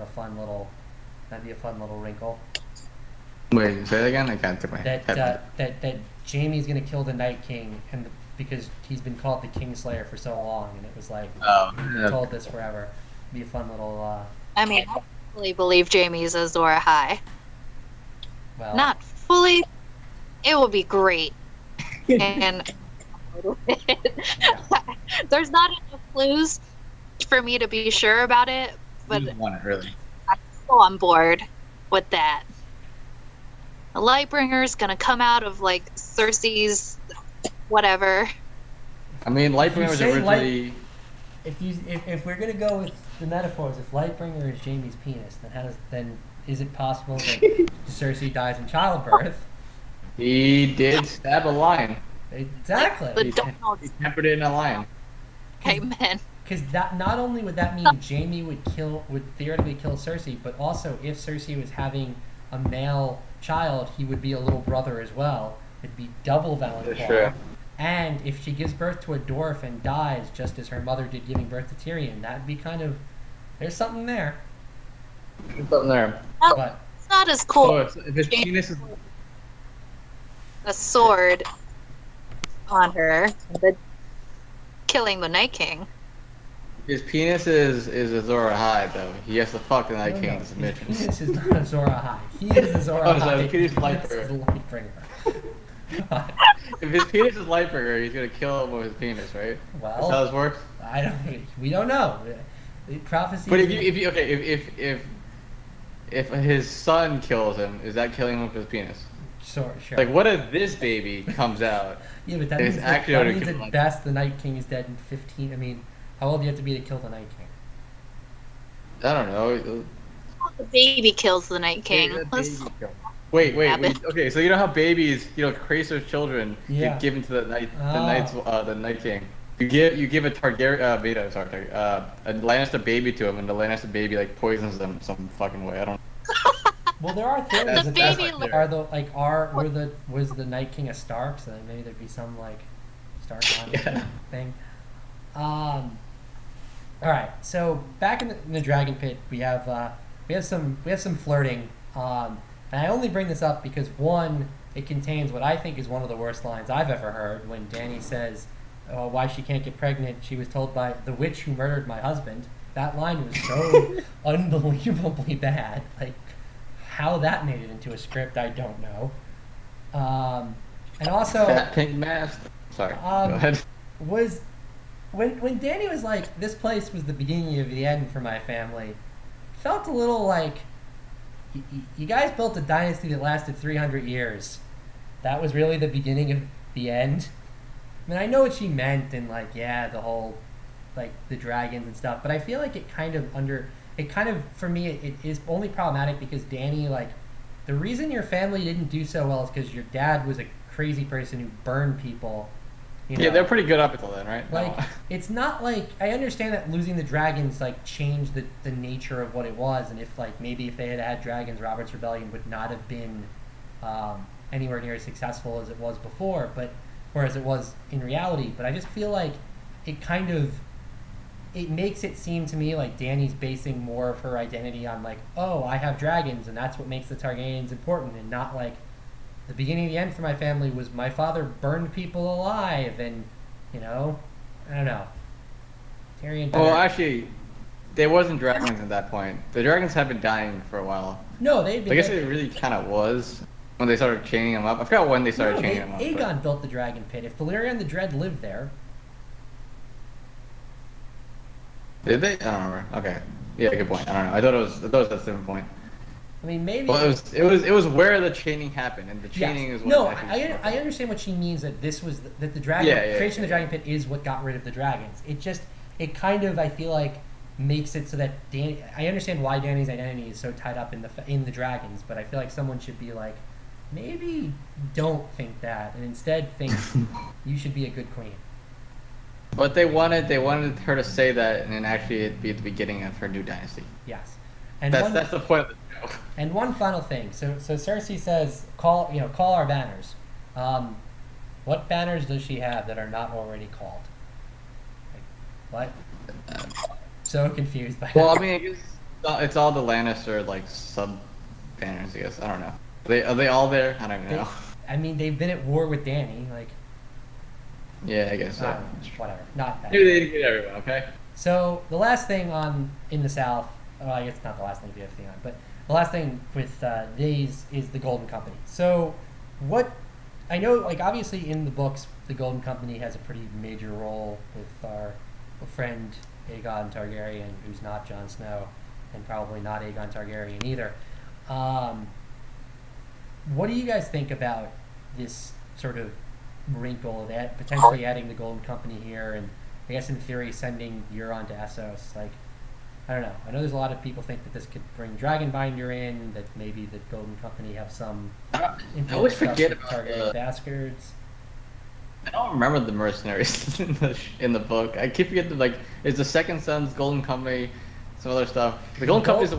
Speaker 1: that'd be a fun little wrinkle.
Speaker 2: Wait, say that again? I can't do my
Speaker 1: That Jaime's gonna kill the Night King because he's been called the Kingslayer for so long, and it was like told this forever. It'd be a fun little.
Speaker 3: I mean, I fully believe Jaime's Azor Ahai.
Speaker 1: Well,
Speaker 3: Not fully. It will be great. And there's not enough clues for me to be sure about it, but
Speaker 2: You want it, really.
Speaker 3: I'm still on board with that. The Lightbringer's gonna come out of like Cersei's whatever.
Speaker 2: I mean,
Speaker 1: If you
Speaker 2: Lightbringer was
Speaker 1: say
Speaker 2: originally.
Speaker 1: if we're gonna go with the metaphors, if Lightbringer is Jaime's penis, then is it possible that Cersei dies in childbirth?
Speaker 2: He did stab a lion.
Speaker 1: Exactly.
Speaker 3: The
Speaker 2: He
Speaker 3: Donald's
Speaker 2: tempered it in a lion.
Speaker 3: Amen.
Speaker 1: Because that not only would that mean Jaime would theoretically kill Cersei, but also if Cersei was having a male child, he would be a little brother as well. It'd be double Valenquaw.
Speaker 2: Sure.
Speaker 1: And if she gives birth to a dwarf and dies just as her mother did giving birth to Tyrion, that'd be kind of there's something there.
Speaker 2: There's something there.
Speaker 1: But
Speaker 3: It's not as cool.
Speaker 2: So if his penis is.
Speaker 3: A sword on her, but killing the Night King.
Speaker 2: His penis is Azor Ahai, though. He has to fuck the Night
Speaker 1: no,
Speaker 2: King
Speaker 1: no,
Speaker 2: into submission.
Speaker 1: his penis is not Azor Ahai. He is Azor
Speaker 2: Oh,
Speaker 1: Ahai.
Speaker 2: so his penis is
Speaker 1: This is
Speaker 2: Lightbringer.
Speaker 1: Lightbringer.
Speaker 2: If his penis is Lightbringer, he's gonna kill him with his penis, right?
Speaker 1: Well,
Speaker 2: That's how this works.
Speaker 1: we don't know. Prophecy.
Speaker 2: But if his son kills him, is that killing him with his penis?
Speaker 1: Sure.
Speaker 2: Like, what if this baby comes out?
Speaker 1: Yeah, but that
Speaker 2: It's
Speaker 1: means,
Speaker 2: actually
Speaker 1: that
Speaker 2: already
Speaker 1: means
Speaker 2: killed
Speaker 1: at
Speaker 2: him.
Speaker 1: best the Night King is dead in 15. I mean, how old do you have to be to kill the Night King?
Speaker 2: I don't know.
Speaker 3: The baby kills the Night King.
Speaker 2: Yeah, that
Speaker 3: Let's-
Speaker 2: baby kill. Wait.
Speaker 3: Rabbit.
Speaker 2: Okay, so you know how babies, Cracer's children
Speaker 1: Yeah.
Speaker 2: get given to the Night King. You give a Targaryen, a Lannister baby to him, and the Lannister baby like poisons them some fucking way. I don't.
Speaker 1: Well, there are theories
Speaker 2: That's-
Speaker 3: The
Speaker 1: that
Speaker 3: baby
Speaker 2: that's
Speaker 1: are the was the Night King a Stark? So then maybe there'd be some like Stark
Speaker 2: Yeah.
Speaker 1: thing. All right. So back in the Dragon Pit, we have some flirting. And I only bring this up because one, it contains what I think is one of the worst lines I've ever heard. When Dany says, "Why she can't get pregnant? She was told by the witch who murdered my husband." That line was so unbelievably bad. Like, how that made it into a script, I don't know. And also,
Speaker 2: Fat pink mask. Sorry. Go ahead.
Speaker 1: was when Dany was like, "This place was the beginning of the end for my family," felt a little like you guys built a dynasty that lasted 300 years. That was really the beginning of the end. I mean, I know what she meant, and like, yeah, the whole like the dragons and stuff, but I feel like it kind of for me it is only problematic because Dany, like, the reason your family didn't do so well is because your dad was a crazy person who burned people. You know?
Speaker 2: Yeah, they're pretty good up until then, right?
Speaker 1: Like,
Speaker 2: No.
Speaker 1: it's not like I understand that losing the dragons like changed the nature of what it was, and if like maybe if they had had dragons, Robert's Rebellion would not have been anywhere near as successful as it was before, or as it was in reality. But I just feel like it makes it seem to me like Dany's basing more of her identity on like, oh, I have dragons, and that's what makes the Targaryens important, and not like the beginning of the end for my family was my father burned people alive, and I don't know. Tyrion.
Speaker 2: Well, actually, there wasn't dragons at that point. The dragons have been dying for a while.
Speaker 1: No, they've been.
Speaker 2: I guess it really kind of was when they started chaining them up. I forgot when they started chaining them up.
Speaker 1: Aegon built the dragon pit. If Valyrian the Dread lived there,
Speaker 2: Did they? I don't remember. Okay. Yeah, good point. I don't know. I thought it was a different point.
Speaker 1: I mean, maybe.
Speaker 2: Well, it was where the chaining happened, and the chaining is what.
Speaker 1: No,
Speaker 2: actually
Speaker 1: I understand what she means, that this was that the dragon creation of the dragon pit is what got rid of the dragons. It kind of, I feel like, makes it so that I understand why Dany's identity is so tied up in the dragons, but I feel like someone should be like, maybe don't think that, and instead think you should be a good queen.
Speaker 2: But they wanted her to say that, and then actually it'd be the beginning of her new dynasty.
Speaker 1: Yes, and
Speaker 2: that's the point of the show.
Speaker 1: And one final thing. So Cersei says, call our banners. What banners does she have that are not already called? Like, what? So confused by
Speaker 2: Well,
Speaker 1: that.
Speaker 2: I mean, I guess it's all the Lannister like sub banners. I guess I don't know. Are they all there? I don't even know.
Speaker 1: I mean, they've been at war with Dany. Like,
Speaker 2: Yeah, I guess so.
Speaker 1: whatever. Not that.
Speaker 2: Maybe they didn't get everyone. Okay.
Speaker 1: So the last thing in the South. Well, I guess not the last thing we have to think on, but the last thing with these is the Golden Company. So what I know, like, obviously in the books, the Golden Company has a pretty major role with our friend Aegon Targaryen, who's not Jon Snow, and probably not Aegon Targaryen either. What do you guys think about this sort of wrinkle that potentially adding the Golden Company here, and I guess in theory sending Euron to Essos? Like, I don't know. I know there's a lot of people think that this could bring Dragonbinder in, that maybe the Golden Company have some.
Speaker 2: I always forget about
Speaker 1: Targaryen bastards.
Speaker 2: I don't remember the mercenaries in the book. I keep forgetting, like, it's the Second Sons, Golden Company, some other stuff. The Golden Company's the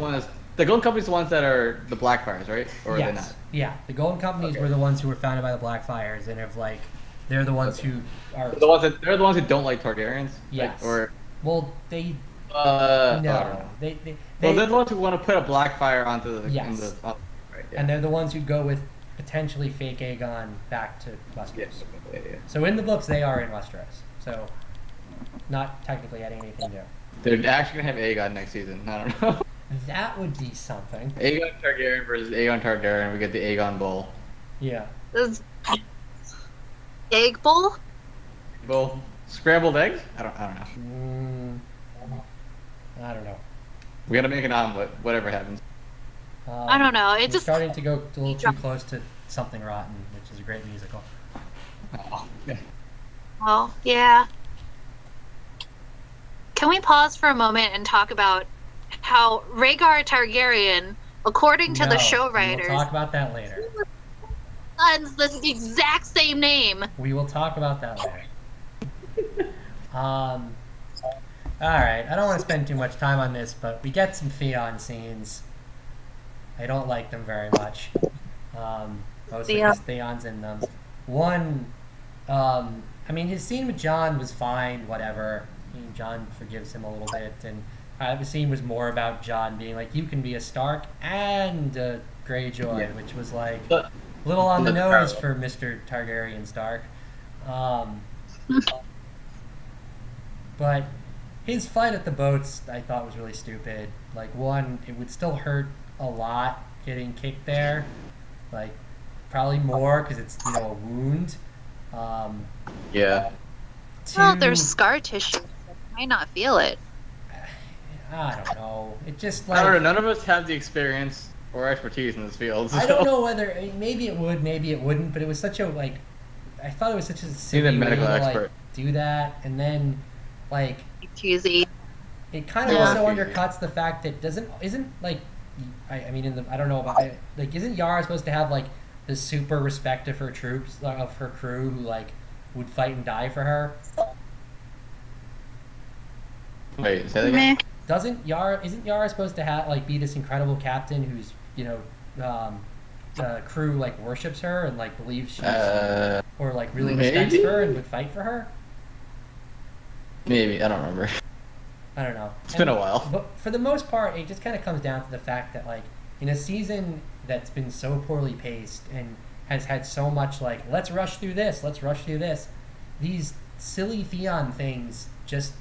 Speaker 2: ones that are the Blackfires, right? Or are they not?
Speaker 1: Yeah, the Golden Companies were the ones who were founded by the Blackfires, and have like, they're the ones who are
Speaker 2: they're the ones who don't like Targaryens.
Speaker 1: Yes.
Speaker 2: Like, or
Speaker 1: they no,
Speaker 2: I don't know.
Speaker 1: they
Speaker 2: Well, they're the ones who want to put a Blackfire onto the.
Speaker 1: Yes.
Speaker 2: Right, yeah.
Speaker 1: And they're the ones who go with potentially fake Aegon back to Westeros.
Speaker 2: Yeah.
Speaker 1: So in the books, they are in Westeros. So not technically adding anything new.
Speaker 2: They're actually gonna have Aegon next season. I don't know.
Speaker 1: That would be something.
Speaker 2: Aegon Targaryen versus Aegon Targaryen. We get the Aegon Bowl.
Speaker 1: Yeah.
Speaker 3: Egg bowl?
Speaker 2: Bowl. Scrambled eggs? I don't know.
Speaker 1: I don't know.
Speaker 2: We gotta make an omelet. Whatever happens.
Speaker 3: I don't know.
Speaker 1: It's starting to go a little too close to Something Rotten, which is a great musical.
Speaker 2: Oh, yeah.
Speaker 3: Well, yeah. Can we pause for a moment and talk about how Rhaegar Targaryen, according to the show writers,
Speaker 1: we'll talk about that later.
Speaker 3: Son's the exact same name.
Speaker 1: We will talk about that later. All right. I don't want to spend too much time on this, but we get some Theon scenes. I don't like them very much. Mostly because Theon's in them. One, I mean, his scene with Jon was fine, whatever. I mean, Jon forgives him a little bit, and the scene was more about Jon being like, you can be a Stark and a Greyjoy, which was like a little on the nose for Mr. Targaryen Stark. But his fight at the boats, I thought, was really stupid. Like, one, it would still hurt a lot getting kicked there. Like, probably more because it's, a wound.
Speaker 2: Yeah.
Speaker 1: Two,
Speaker 3: Well, there's scar tissue. I might not feel it.
Speaker 1: I don't know. It just like
Speaker 2: I don't know. None of us have the experience or expertise in this field. So.
Speaker 1: I don't know whether maybe it would, maybe it wouldn't. But it was such a I thought it was such a silly way
Speaker 2: medical
Speaker 1: to
Speaker 2: expert.
Speaker 1: Do that, and then
Speaker 3: Cheesy.
Speaker 1: it kind of also undercuts the fact that isn't I mean I don't know about it, isn't Yara supposed to have the super respect of her troops, of her crew, who would fight and die for her?
Speaker 2: Wait, say that again?
Speaker 1: Isn't Yara supposed to have be this incredible captain who's the crew worships her and believes she's or really respects her and would fight for her?
Speaker 2: Maybe, I don't remember.
Speaker 1: I don't know.
Speaker 2: It's been a while.
Speaker 1: But for the most part, it just kind of comes down to the fact that in a season that's been so poorly paced and has had so much let's rush through this, these silly Theon things just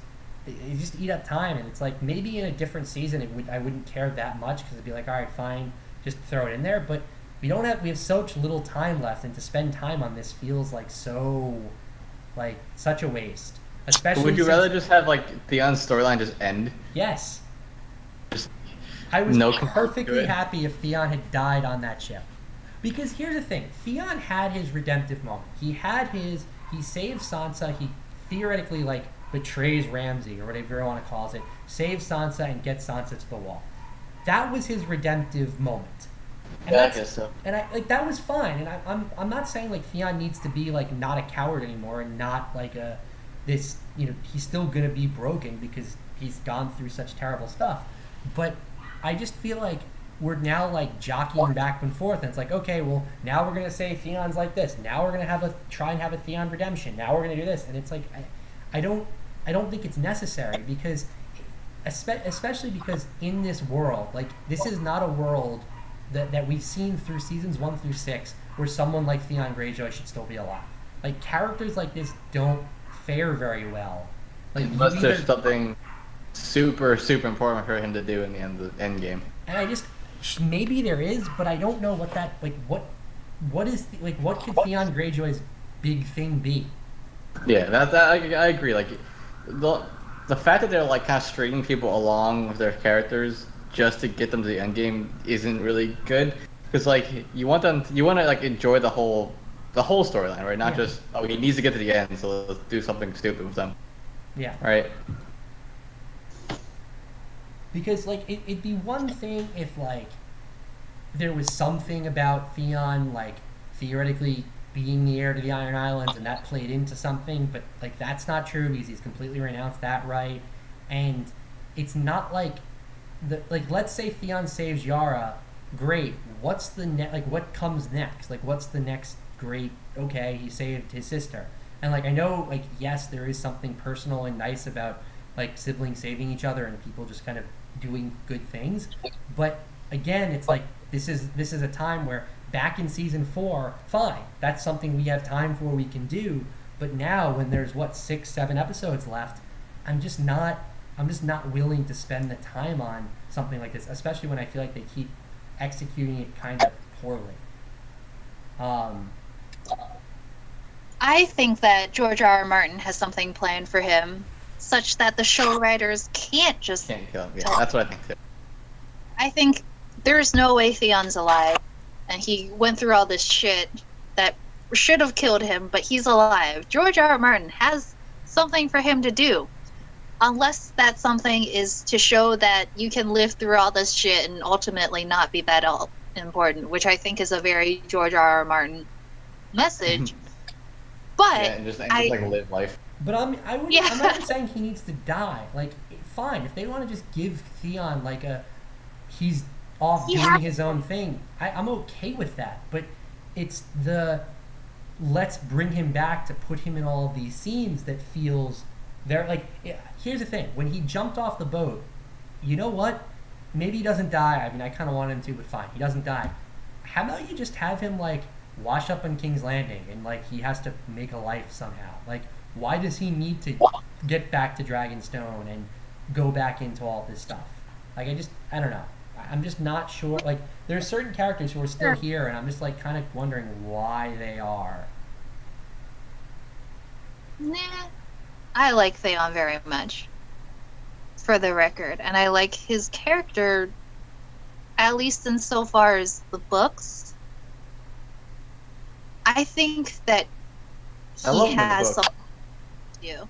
Speaker 1: eat up time, and it's maybe in a different season I wouldn't care that much because it'd be all right, fine, just throw it in there. But we have such little time left, and to spend time on this feels such a waste. Especially
Speaker 2: would you rather just have Theon's storyline just end?
Speaker 1: Yes.
Speaker 2: Just
Speaker 1: I was perfectly happy if Theon had died on that ship. Because here's the thing, Theon had his redemptive moment. He saved Sansa, he theoretically betrays Ramsay, or whatever you want to call it, saves Sansa and gets Sansa to the wall. That was his redemptive moment. And
Speaker 2: yeah, I guess so.
Speaker 1: And that was fine. And I'm not saying Theon needs to be not a coward anymore and not he's still gonna be broken because he's gone through such terrible stuff. But I just feel we're now jockeying back and forth, and it's okay, well, now we're gonna say Theon's like this. Now we're gonna try and have a Theon redemption. Now we're gonna do this, and it's I don't think it's necessary, because especially because in this world, this is not a world that we've seen through seasons 1 through 6 where someone like Theon Greyjoy should still be alive. Characters like this don't fare very well.
Speaker 2: Unless there's something super, super important for him to do in the end game.
Speaker 1: And I just maybe there is, but I don't know what that what is what could Theon Greyjoy's big thing be?
Speaker 2: Yeah, I agree. the fact that they're like kind of stringing people along with their characters just to get them to the end game isn't really good. Because like you want to like enjoy the whole storyline, right? Not just he needs to get to the end, so let's do something stupid with them.
Speaker 1: Yeah.
Speaker 2: Right.
Speaker 1: Because like it'd be one thing if like there was something about Theon like theoretically being the heir to the Iron Islands and that played into something, but like that's not true because he's completely renounced that right, and it's not like let's say Theon saves Yara, great. What's the what comes next? Like what's the next great? Okay, he saved his sister, and like I know like yes there is something personal and nice about like siblings saving each other and people just kind of doing good things, but again it's like this is a time where back in season 4, fine, that's something we have time for, we can do, but now when there's 6-7 episodes left, I'm just not willing to spend the time on something like this, especially when I feel like they keep executing it kind of poorly.
Speaker 3: I think that George R.R. Martin has something planned for him, such that the show writers can't kill him.
Speaker 2: Yeah, that's what I think too.
Speaker 3: I think there's no way Theon's alive, and he went through all this shit that should have killed him, but he's alive. George R.R. Martin has something for him to do. Unless that something is to show that you can live through all this shit and ultimately not be that all important, which I think is a very George R.R. Martin message. But
Speaker 2: and just like live life.
Speaker 1: But I'm not saying he needs to die. Like, fine, if they want to just give Theon like he's off doing his own thing, I'm okay with that. But it's let's bring him back to put him in all of these scenes that feels they're like. Here's the thing: when he jumped off the boat, you know what? Maybe he doesn't die. I mean, I kind of want him to, but fine, he doesn't die. How about you just have him like wash up on King's Landing and like he has to make a life somehow? Like, why does he need to get back to Dragonstone and go back into all this stuff? Like, I don't know. I'm just not sure. Like, there are certain characters who are still here, and I'm just like kind of wondering why they are.
Speaker 3: Nah, I like Theon very much, for the record, and I like his character, at least insofar as the books. I think that he has something to do.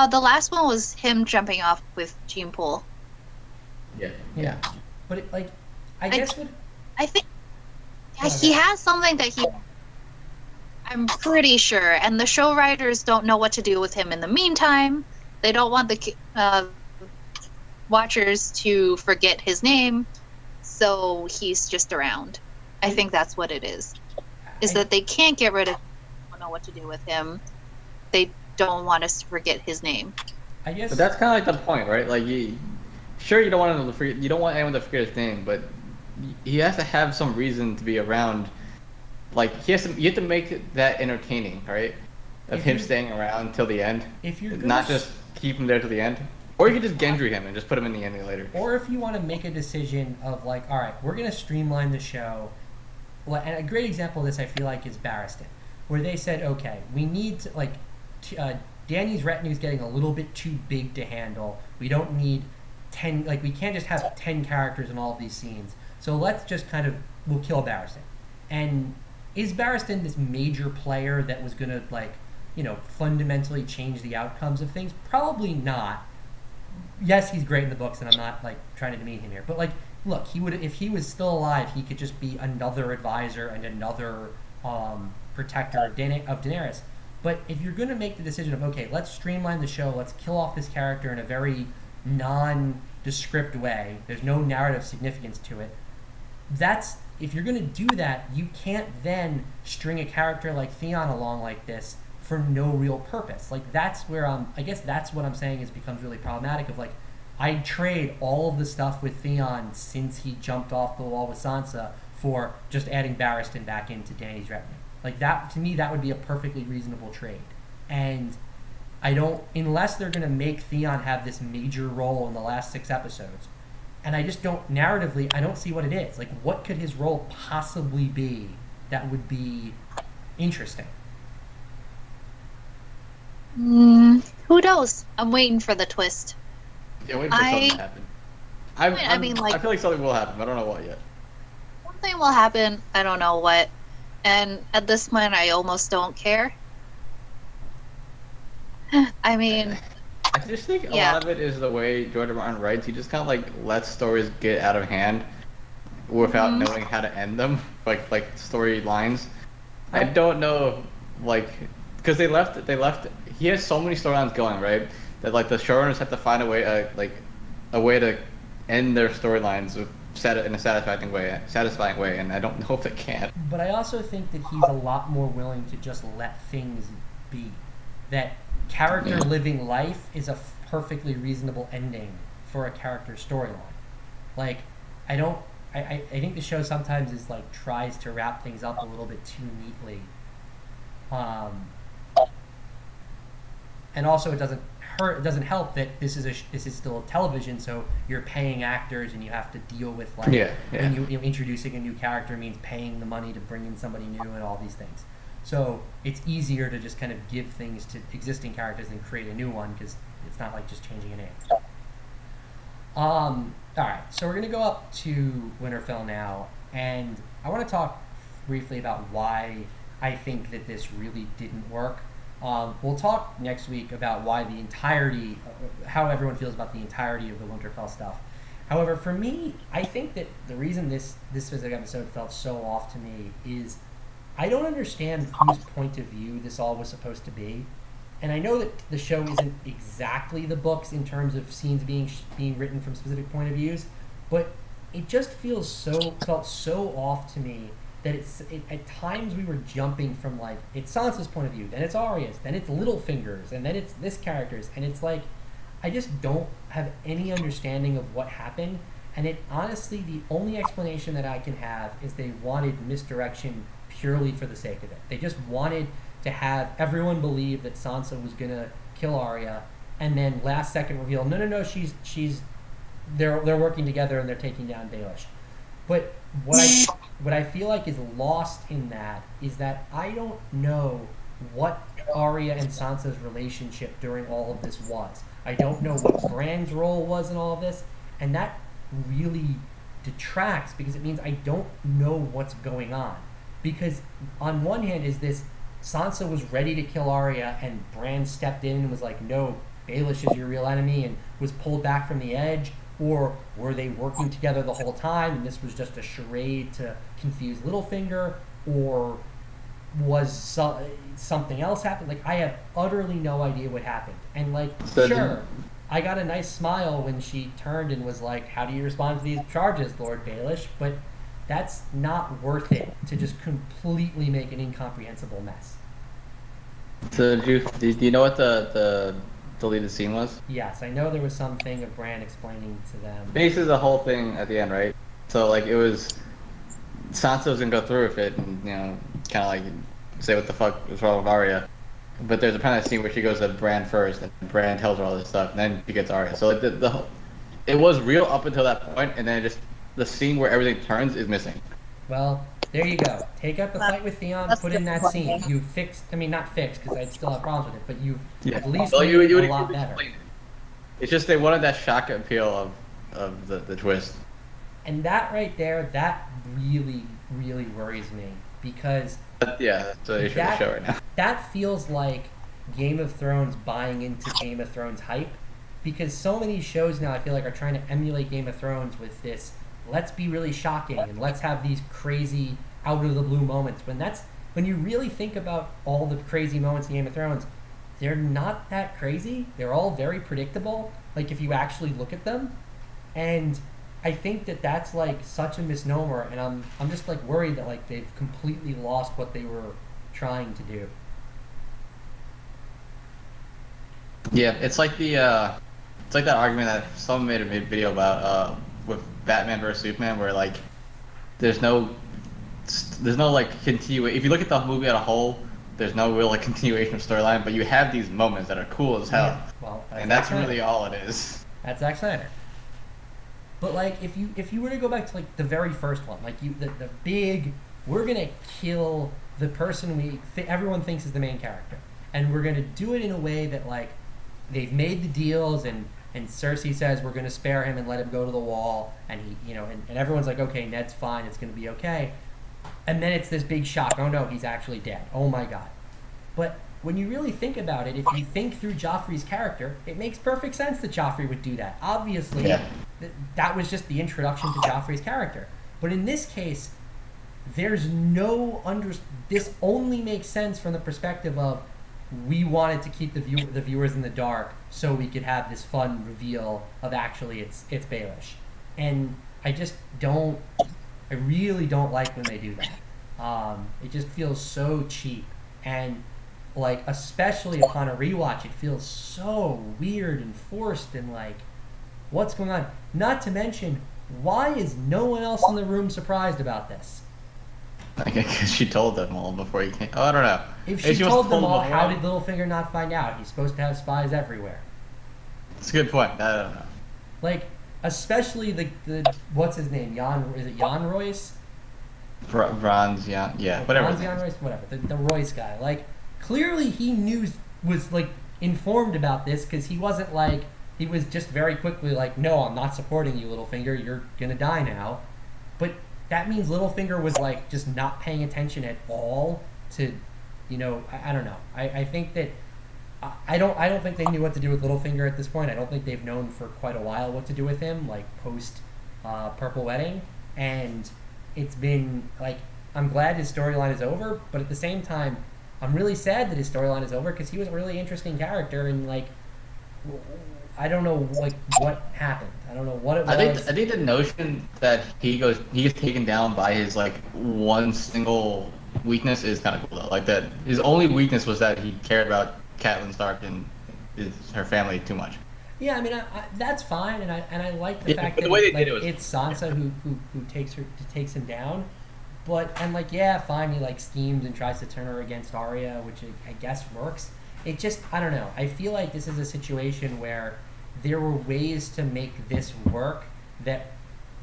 Speaker 3: The last one was him jumping off with Gene Poole.
Speaker 2: Yeah.
Speaker 1: But I think
Speaker 3: he has something that I'm pretty sure, and the show writers don't know what to do with him in the meantime. They don't want the watchers to forget his name, so he's just around. I think that's what it is. That they can't get rid of him. They don't know what to do with him. They don't want us to forget his name.
Speaker 1: I guess.
Speaker 2: But that's kind of like the point, right? Like, you don't want him to forget. You don't want anyone to forget his name, but he has to have some reason to be around. Like, you have to make that entertaining, right? Of him staying around till the end.
Speaker 1: If you're
Speaker 2: not just keep him there till the end. Or you could just Gendry him and just put him in the ending later.
Speaker 1: Or if you want to make a decision of like, all right, we're going to streamline the show. Well, and a great example of this, I feel like, is Barristan, where they said, okay, we need to, like, Dany's retinue is getting a little bit too big to handle. We don't need 10, like, we can't just have 10 characters in all of these scenes. So let's just we'll kill Barristan. And is Barristan this major player that was going to, like, fundamentally change the outcomes of things? Probably not. Yes, he's great in the books, and I'm not, like, trying to demean him here. But, like, look, if he was still alive, he could just be another advisor and another protector of Daenerys. But if you're going to make the decision of, okay, let's streamline the show, let's kill off this character in a very nondescript way, there's no narrative significance to it, if you're going to do that, you can't then string a character like Theon along like this for no real purpose. Like, that's where I guess that's what I'm saying becomes really problematic of, like, I'd trade all of the stuff with Theon since he jumped off the wall with Sansa for just adding Barristan back into Dany's retinue. Like, that, to me, that would be a perfectly reasonable trade. And unless they're going to make Theon have this major role in the last 6 episodes, and I just narratively, I don't see what it is. Like, what could his role possibly be that would be interesting?
Speaker 3: Who knows? I'm waiting for the twist.
Speaker 2: Yeah, wait for something to happen. I
Speaker 3: mean, like,
Speaker 2: I feel like something will happen. I don't know what yet.
Speaker 3: something will happen. I don't know what. And at this point, I almost don't care. I mean,
Speaker 2: I just think a
Speaker 3: yeah.
Speaker 2: lot of it is the way George R. Martin writes. He just kind of like lets stories get out of hand without
Speaker 3: Mhm.
Speaker 2: knowing how to end them, like storylines. I don't know, like, because they left. He has so many storylines going, right? That like the showrunners have to find a way to end their storylines in a satisfying way, and I don't know if they can.
Speaker 1: But I also think that he's a lot more willing to just let things be. That character living life is a perfectly reasonable ending for a character storyline. Like, I think the show sometimes is like tries to wrap things up a little bit too neatly. And also it doesn't help that this is still television, so you're paying actors and you have to deal with like when you introducing a new character means paying the money to bring in somebody new and all these things. So it's easier to just kind of give things to existing characters than create a new one because it's not like just changing a name. All right, so we're gonna go up to Winterfell now, and I want to talk briefly about why I think that this really didn't work. We'll talk next week about why the entirety, how everyone feels about the entirety of the Winterfell stuff. However, for me, I think that the reason this specific episode felt so off to me is I don't understand whose point of view this all was supposed to be. And I know that the show isn't exactly the books in terms of scenes being written from specific point of views, but it just felt so off to me that at times we were jumping from like it's Sansa's point of view, then it's Arya's, then it's Littlefinger's, and then it's this character's, and it's like I just don't have any understanding of what happened. And it honestly, the only explanation that I can have is they wanted misdirection purely for the sake of it. They just wanted to have everyone believe that Sansa was gonna kill Arya, and then last second reveal, no, they're working together and they're taking down Baelish. But what I feel like is lost in that is that I don't know what Arya and Sansa's relationship during all of this was. I don't know what Bran's role was in all of this, and that really detracts because it means I don't know what's going on. Because on one hand is this Sansa was ready to kill Arya and Bran stepped in and was like, no, Baelish is your real enemy, and was pulled back from the edge, or were they working together the whole time and this was just a charade to confuse Littlefinger, or was something else happened? Like, I have utterly no idea what happened. And like, sure, I got a nice smile when she turned and was like, how do you respond to these charges, Lord Baelish? But that's not worth it to just completely make an incomprehensible mess.
Speaker 2: So do you know what the deleted scene was?
Speaker 1: Yes, I know there was something of Bran explaining to them.
Speaker 2: Basically the whole thing at the end, right? So like it was Sansa was gonna go through with it and kind of like say what the fuck was wrong with Arya. But there's a kind of scene where she goes to Bran first, and Bran tells her all this stuff, and then she gets Arya. So like it was real up until that point, and then just the scene where everything turns is missing.
Speaker 1: Well, there you go. Take up the fight with Theon, put in that scene. You fixed, I mean, not fixed, because I'd still have problems with it, but you've at least made it a lot better.
Speaker 2: It's just they wanted that shock appeal of the twist.
Speaker 1: And that right there, that really, really worries me, because
Speaker 2: yeah, that's the issue of the show right now.
Speaker 1: That feels like Game of Thrones buying into Game of Thrones hype, because so many shows now I feel like are trying to emulate Game of Thrones with this, let's be really shocking and let's have these crazy out of the blue moments. When you really think about all the crazy moments in Game of Thrones, they're not that crazy. They're all very predictable, like if you actually look at them. And I think that that's like such a misnomer, and I'm just like worried that like they've completely lost what they were trying to do.
Speaker 2: Yeah, it's like that argument that someone made a video about with Batman vs Superman, where like there's no like continuation. If you look at the movie as a whole, there's no real like continuation of storyline, but you have these moments that are cool as hell.
Speaker 1: Yeah, well,
Speaker 2: that's really all it is.
Speaker 1: That's Zack Snyder. But like, if you were to go back to like the very first one, like the big, we're gonna kill the person everyone thinks is the main character, and we're gonna do it in a way that like they've made the deals, and Cersei says we're going to spare him and let him go to the wall, and he, and everyone's like, okay, Ned's fine, it's going to be okay, and then it's this big shock. Oh no, he's actually dead. Oh my god. But when you really think about it, if you think through Joffrey's character, it makes perfect sense that Joffrey would do that. Obviously, that was just the introduction to Joffrey's character. But in this case, there's no this only makes sense from the perspective of we wanted to keep the viewers in the dark so we could have this fun reveal of actually it's Baelish. And I really don't like when they do that. It just feels so cheap, and like, especially upon a rewatch, it feels so weird and forced, and like, what's going on? Not to mention, why is no one else in the room surprised about this?
Speaker 2: I guess she told them all before he came. Oh, I don't know.
Speaker 1: If she told them all, how did Littlefinger not find out? He's supposed to have spies everywhere.
Speaker 2: That's a good point. I don't know.
Speaker 1: Like, especially the what's his name? Is it Jan Royce?
Speaker 2: Bronze Jan, yeah, whatever.
Speaker 1: Bronze Jan Royce, whatever. The Royce guy. Like, clearly he was like informed about this, because he wasn't like, he was just very quickly like, no, I'm not supporting you, Littlefinger. You're gonna die now. But that means Littlefinger was like just not paying attention at all to, I don't know. I think that I don't think they knew what to do with Littlefinger at this point. I don't think they've known for quite a while what to do with him, like post Purple Wedding. And it's been like, I'm glad his storyline is over, but at the same time, I'm really sad that his storyline is over, because he was a really interesting character, and like, I don't know like what happened. I don't know what it was.
Speaker 2: I think the notion that he gets taken down by his like one single weakness is kind of cool though. Like, that his only weakness was that he cared about Catelyn Stark and her family too much.
Speaker 1: Yeah, I mean, that's fine, and I like the fact that it's Sansa who takes him down. But, and like, yeah, fine, he like schemes and tries to turn her against Arya, which I guess works. It just, I don't know. I feel like this is a situation where there were ways to make this work that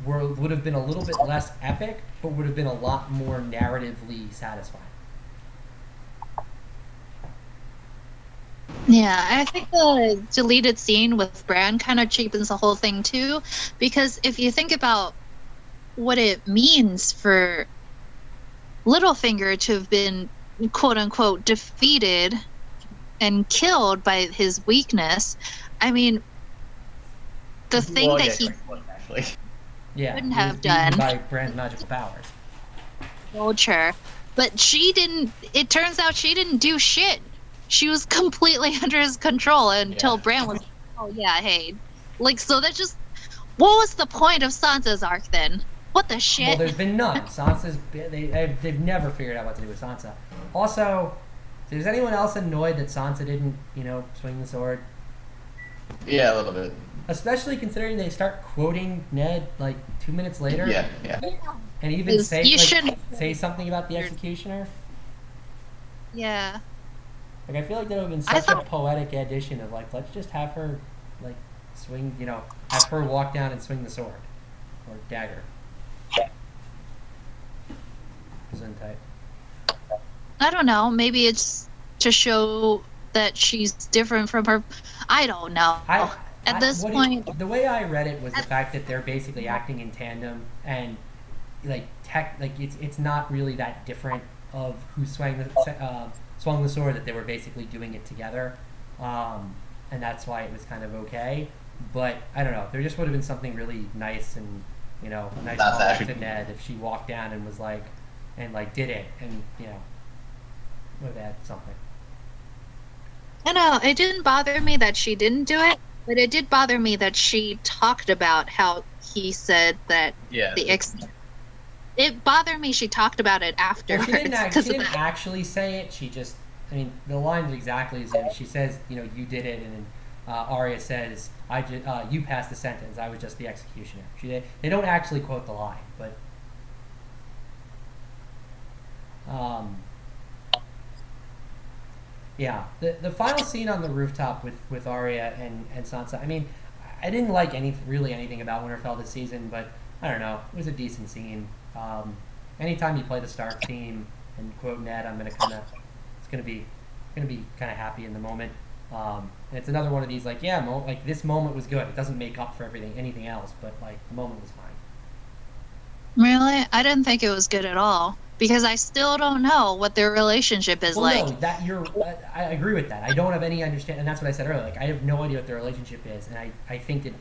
Speaker 1: would have been a little bit less epic, but would have been a lot more narratively satisfying.
Speaker 3: Yeah, I think the deleted scene with Bran kind of cheapens the whole thing too, because if you think about what it means for Littlefinger to have been quote unquote defeated and killed by his weakness, I mean, the thing he wouldn't have done
Speaker 1: by Bran's magical powers.
Speaker 3: Vulture, but she didn't. It turns out she didn't do shit. She was completely under his control until Bran was. Oh yeah, hey, like, so that just. What was the point of Sansa's arc then? What the shit?
Speaker 1: Well, there's been none. Sansa's they've never figured out what to do with Sansa. Also, is anyone else annoyed that Sansa didn't, swing the sword?
Speaker 2: Yeah, a little bit.
Speaker 1: Especially considering they start quoting Ned like 2 minutes later.
Speaker 2: Yeah.
Speaker 1: And even say something about the executioner.
Speaker 3: Yeah.
Speaker 1: Like, I feel like that would have been such a poetic addition of like, let's just have her like swing, have her walk down and swing the sword or dagger. Type.
Speaker 3: I don't know. Maybe it's to show that she's different from her. I don't know. At this point,
Speaker 1: the way I read it was the fact that they're basically acting in tandem, and like it's not really that different of who swung the sword, that they were basically doing it together, and that's why it was kind of okay. But I don't know. There just would have been something really nice and a nice call to Ned if she walked down and was like. And like did it, and would have had something.
Speaker 3: I know it didn't bother me that she didn't do it, but it did bother me that she talked about how he said that It bothered me she talked about it afterwards.
Speaker 1: Well, she didn't actually say it. She just, the line's exactly the same. She says, you did it, and then Arya says, you passed the sentence. I was just the executioner. They don't actually quote the line, but. Yeah, the final scene on the rooftop with Arya and Sansa. I didn't like anything about Winterfell this season, but I don't know. It was a decent scene. Anytime you play the Stark theme and quote Ned, it's gonna be kind of happy in the moment. And it's another one of these like, like this moment was good. It doesn't make up for anything else, but like the moment was fine.
Speaker 3: Really? I didn't think it was good at all because I still don't know what their relationship is
Speaker 1: Well,
Speaker 3: like.
Speaker 1: no, I agree with that. I don't have any understanding, and that's what I said earlier. Like, I have no idea what their relationship is, and I think that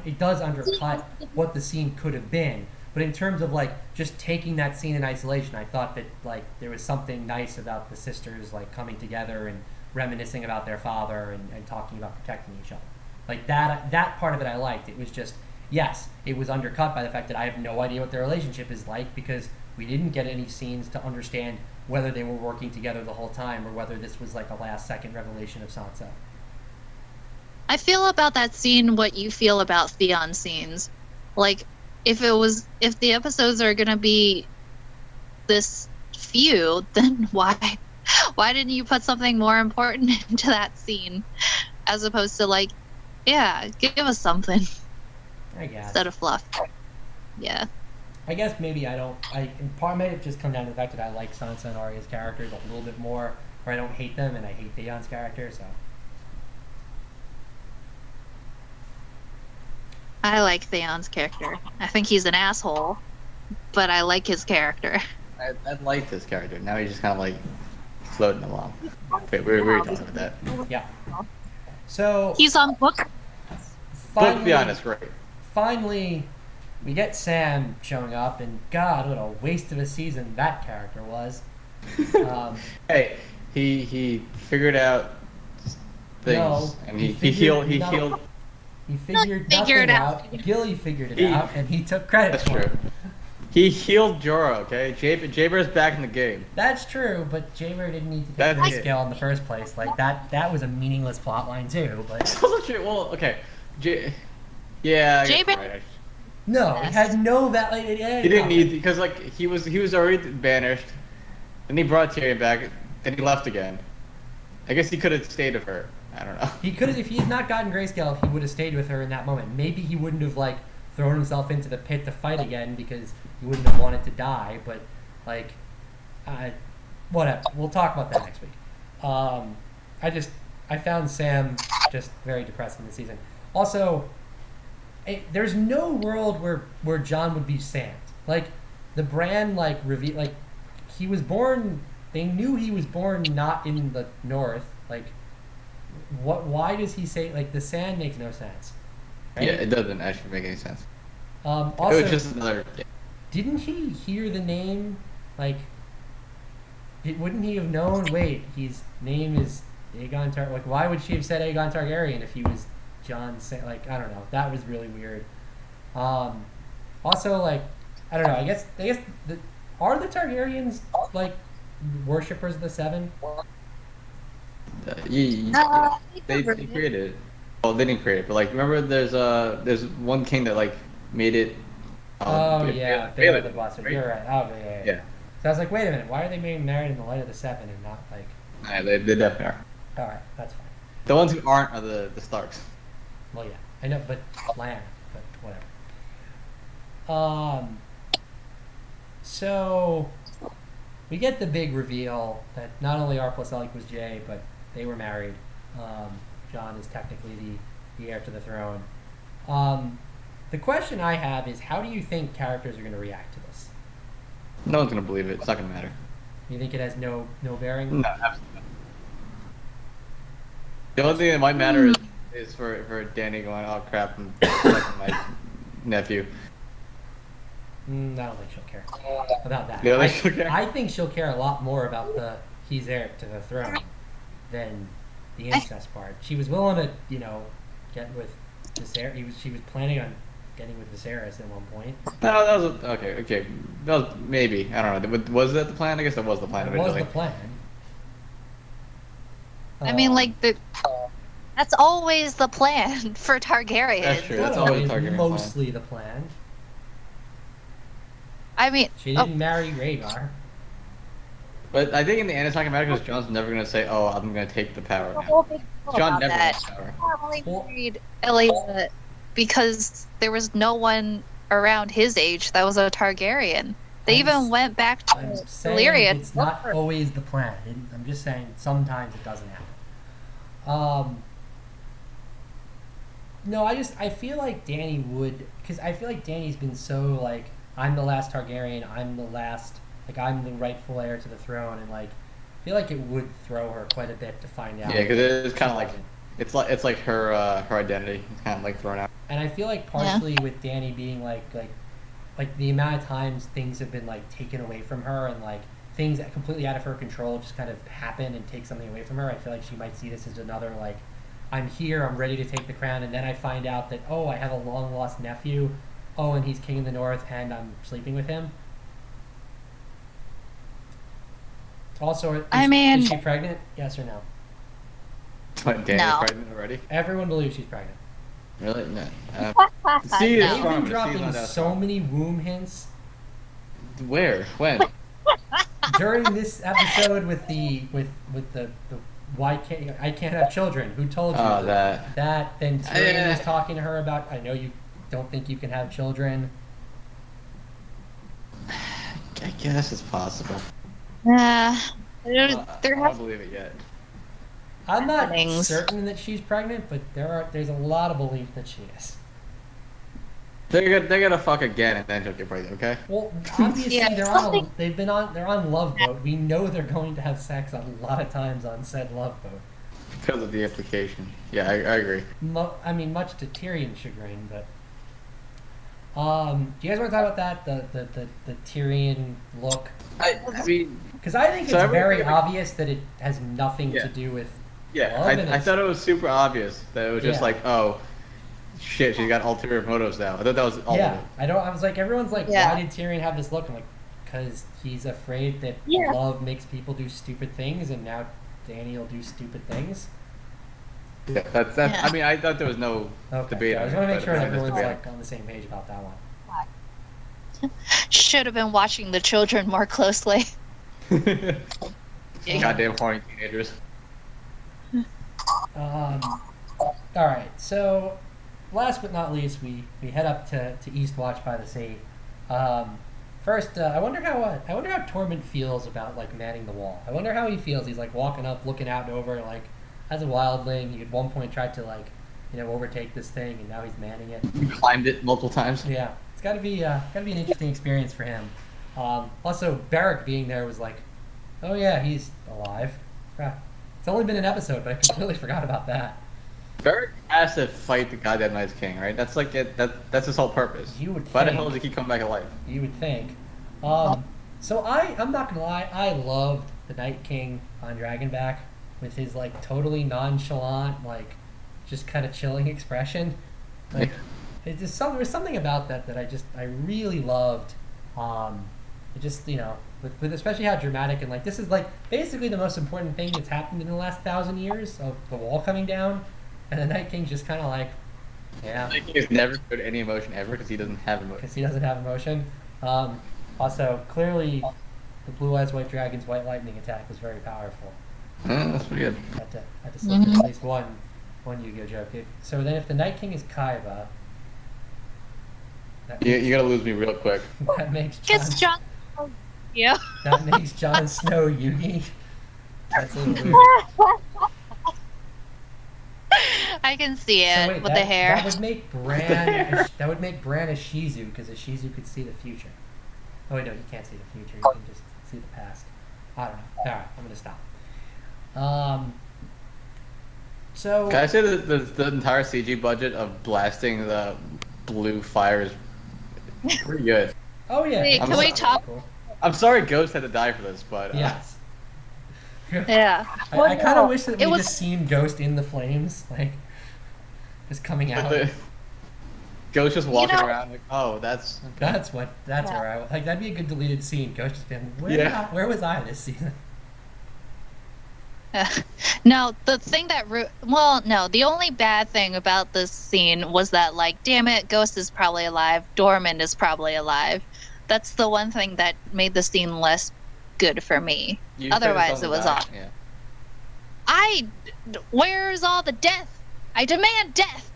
Speaker 1: it does undercut what the scene could have been. But in terms of like just taking that scene in isolation, I thought that like there was something nice about the sisters like coming together and reminiscing about their father and talking about protecting each other. Like that part of it I liked. It was just, yes, it was undercut by the fact that I have no idea what their relationship is like because we didn't get any scenes to understand whether they were working together the whole time or whether this was like a last second revelation of Sansa.
Speaker 3: I feel about that scene what you feel about Theon scenes. Like, if the episodes are gonna be this few, then why didn't you put something more important into that scene as opposed to like, yeah, give us something
Speaker 1: I guess.
Speaker 3: instead of fluff. Yeah.
Speaker 1: I guess maybe and part of it just come down to the fact that I like Sansa and Arya's characters a little bit more, or I don't hate them and I hate Theon's character, so.
Speaker 3: I like Theon's character. I think he's an asshole, but I like his character.
Speaker 2: I liked his character. Now he's just kind of like floating along. Wait, we were talking about that.
Speaker 1: Yeah. So
Speaker 3: He's on book.
Speaker 2: But to be honest, great.
Speaker 1: Finally, we get Sam showing up, and God, what a waste of a season that character was.
Speaker 2: Hey, he figured out things,
Speaker 1: No,
Speaker 2: and
Speaker 1: he
Speaker 2: he healed.
Speaker 1: figured
Speaker 2: He
Speaker 1: figured
Speaker 3: Figured
Speaker 1: nothing
Speaker 3: out.
Speaker 1: out. Gilly figured it out, and he took credit
Speaker 2: That's
Speaker 1: for
Speaker 2: true.
Speaker 1: it.
Speaker 2: He healed Jorah. Okay, Jaber's back in the game.
Speaker 1: That's true, but Jamer didn't need to take
Speaker 2: That's
Speaker 1: the
Speaker 2: it.
Speaker 1: scale in the first place. Like that was a meaningless plot line too. But
Speaker 2: It's also true. Well, okay, yeah. I guess
Speaker 3: Jaber-
Speaker 2: you're right.
Speaker 1: no, it had no that. Like,
Speaker 2: He didn't need because like he was already banished, and he brought Tyrion back, then he left again. I guess he could have stayed with her. I don't know.
Speaker 1: He could have, if he had not gotten grayscale, he would have stayed with her in that moment. Maybe he wouldn't have like thrown himself into the pit to fight again because he wouldn't have wanted to die. But like, whatever. We'll talk about that next week. I found Sam just very depressing this season. Also, there's no world where Jon would be Sand. Like the Bran like reveal like he was born. They knew he was born not in the north. Like. Why does he say like the sand makes no sense? Right?
Speaker 2: Yeah, it doesn't actually make any sense.
Speaker 1: Also,
Speaker 2: it was just another.
Speaker 1: didn't he hear the name? Like, wouldn't he have known? Wait, his name is Aegon Targaryen. Like, why would she have said Aegon Targaryen if he was Jon? Like, I don't know. That was really weird. Also, like, I don't know. I guess are the Targaryens like worshippers of the Seven?
Speaker 2: They created it. Well, they didn't create it, but like remember, there's one king that like made it.
Speaker 1: Yeah,
Speaker 2: Baelish,
Speaker 1: the Bastard.
Speaker 2: right?
Speaker 1: You're right. Oh, yeah.
Speaker 2: Yeah.
Speaker 1: So I was like, wait a minute, why are they being married in the light of the Seven and not like?
Speaker 2: Yeah, they definitely are.
Speaker 1: All right, that's fine.
Speaker 2: The ones who aren't are the Starks.
Speaker 1: Well, yeah, I know, but Lan, but whatever. So we get the big reveal that not only R plus L equals J, but they were married. Jon is technically the heir to the throne. The question I have is, how do you think characters are going to react to this?
Speaker 2: No one's gonna believe it. It's not gonna matter.
Speaker 1: You think it has no bearing?
Speaker 2: No, absolutely not. The only thing that might matter is for Danny going, oh crap, I'm fucking my nephew.
Speaker 1: I don't think she'll care about that.
Speaker 2: You don't think she'll care?
Speaker 1: I think she'll care a lot more about he's heir to the throne than the incest part. She was willing to, get with Viserys. She was planning on getting with Viserys at one point.
Speaker 2: No, that was okay. That was maybe, I don't know. Was that the plan? I guess that was the plan
Speaker 1: That was
Speaker 2: originally.
Speaker 1: the plan.
Speaker 3: I mean, like that's always the plan for Targaryen.
Speaker 2: That's true.
Speaker 1: Not
Speaker 2: That's always
Speaker 1: always,
Speaker 2: the Targaryen plan.
Speaker 1: mostly the plan.
Speaker 3: I mean,
Speaker 1: She didn't marry Rhaegar.
Speaker 2: But I think in the end, it's not gonna matter because Jon's never gonna say, "Oh, I'm gonna take the power
Speaker 3: the
Speaker 2: now."
Speaker 3: whole big deal
Speaker 2: Jon
Speaker 3: about
Speaker 2: never
Speaker 3: that.
Speaker 2: wants power.
Speaker 3: Probably married Elia because there was no one around his age that was a Targaryen. They even went back to
Speaker 1: I'm saying
Speaker 3: Valyria.
Speaker 1: it's not always the plan. I'm just saying sometimes it doesn't happen. No, I feel like Danny would, because I feel like Danny's been so like, I'm the last Targaryen, I'm the rightful heir to the throne, and like I feel like it would throw her quite a bit to find out.
Speaker 2: Yeah, because it's kind of
Speaker 1: she
Speaker 2: like
Speaker 1: wasn't.
Speaker 2: it's like her identity. It's kind of like thrown out.
Speaker 1: And I feel like partially with Danny being like the amount of times things have been like taken away from her, and like things that completely out of her control just kind of happen and take something away from her. I feel like she might see this as another like, I'm here, I'm ready to take the crown, and then I find out that, oh, I have a long lost nephew, oh, and he's king of the north, and I'm sleeping with him. Also, is she pregnant? Yes or no?
Speaker 2: What, Danny's pregnant already?
Speaker 1: Everyone believes she's pregnant.
Speaker 2: Really? No.
Speaker 3: See,
Speaker 1: They've been dropping so many womb hints.
Speaker 2: Where? When?
Speaker 1: During this episode with the why can't I can't have children? Who told you that? Then Tyrion was talking to her about, I know you don't think you can have children.
Speaker 2: I guess it's possible.
Speaker 3: I
Speaker 2: don't believe it yet.
Speaker 1: I'm not certain that she's pregnant, but there's a lot of belief that she is.
Speaker 2: They're gonna fuck again and then she'll get pregnant, okay?
Speaker 1: Well, obviously they're on Love Boat. We know they're going to have sex a lot of times on said Love Boat.
Speaker 2: Because of the implication. Yeah, I agree.
Speaker 1: I mean, much to Tyrion's chagrin, but do you guys want to talk about that? The Tyrion look?
Speaker 2: I mean,
Speaker 1: because I think it's very obvious that it has nothing to do with love.
Speaker 2: I thought it was super obvious that it was just like, oh, shit, she's got ulterior motives now. I thought that was all of it.
Speaker 1: I was like, everyone's like, why did Tyrion have this look? I'm like, because he's afraid that love makes people do stupid things, and now Danny will do stupid things.
Speaker 2: Yeah, that's. I mean, I thought there was no debate.
Speaker 1: I just want to make sure that everyone's like on the same page about that one.
Speaker 3: Should have been watching the children more closely.
Speaker 2: Goddamn horny teenagers.
Speaker 1: All right, so last but not least, we head up to Eastwatch by the Sea. First, I wonder how Tormund feels about like manning the wall. I wonder how he feels. He's like walking up, looking out and over, like as a wildling. He at one point tried to like, overtake this thing, and now he's manning it.
Speaker 2: He climbed it multiple times.
Speaker 1: Yeah, it's got to be an interesting experience for him. Also, Beric being there was like, oh yeah, he's alive. It's only been an episode, but I completely forgot about that.
Speaker 2: Beric has to fight the goddamn Night's King, right? That's like that's his whole purpose.
Speaker 1: You would think.
Speaker 2: Why the hell does he keep coming back alive?
Speaker 1: You would think. So I'm not gonna lie, I loved the Night King on Dragonback with his like totally nonchalant, like just kind of chilling expression. Like there was something about that I really loved. It just with especially how dramatic and like this is like basically the most important thing that's happened in the last 1,000 years of the wall coming down. And the Night King's just kind of like, yeah.
Speaker 2: The Night King has never showed any emotion ever because he doesn't have emotion.
Speaker 1: Also, clearly, the Blue Eyes White Dragon's White Lightning attack was very powerful.
Speaker 2: That's pretty good.
Speaker 1: Had to slip in at least one Yu-Gi-Oh joke. So then, if the Night King is Kaiba,
Speaker 2: you gotta lose me real quick.
Speaker 1: That makes
Speaker 3: Jon. Yeah.
Speaker 1: That makes Jon Snow Yugi. That's a little weird.
Speaker 3: I can see it with the hair.
Speaker 1: That would make Bran. That would make Bran a Shizu because a Shizu could see the future. Oh wait, no, you can't see the future. You can just see the past. I don't know. All right, I'm gonna stop. So.
Speaker 2: Can I say that the entire CG budget of blasting the blue fire is pretty good?
Speaker 1: Oh yeah.
Speaker 3: Wait, can we talk?
Speaker 1: Cool.
Speaker 2: I'm sorry, Ghost had to die for this, but
Speaker 1: yes.
Speaker 3: Yeah.
Speaker 1: I kind of wish that we just seen Ghost in the flames, like just coming out.
Speaker 2: Ghost just walking around like, oh, that's
Speaker 1: where I like. That'd be a good deleted scene. Ghost just being, where was I this season?
Speaker 3: No, the thing that the only bad thing about this scene was that like, damn it, Ghost is probably alive. Dormund is probably alive. That's the one thing that made the scene less good for me. Otherwise, it was awesome. Yeah. Where's all the death? I demand death.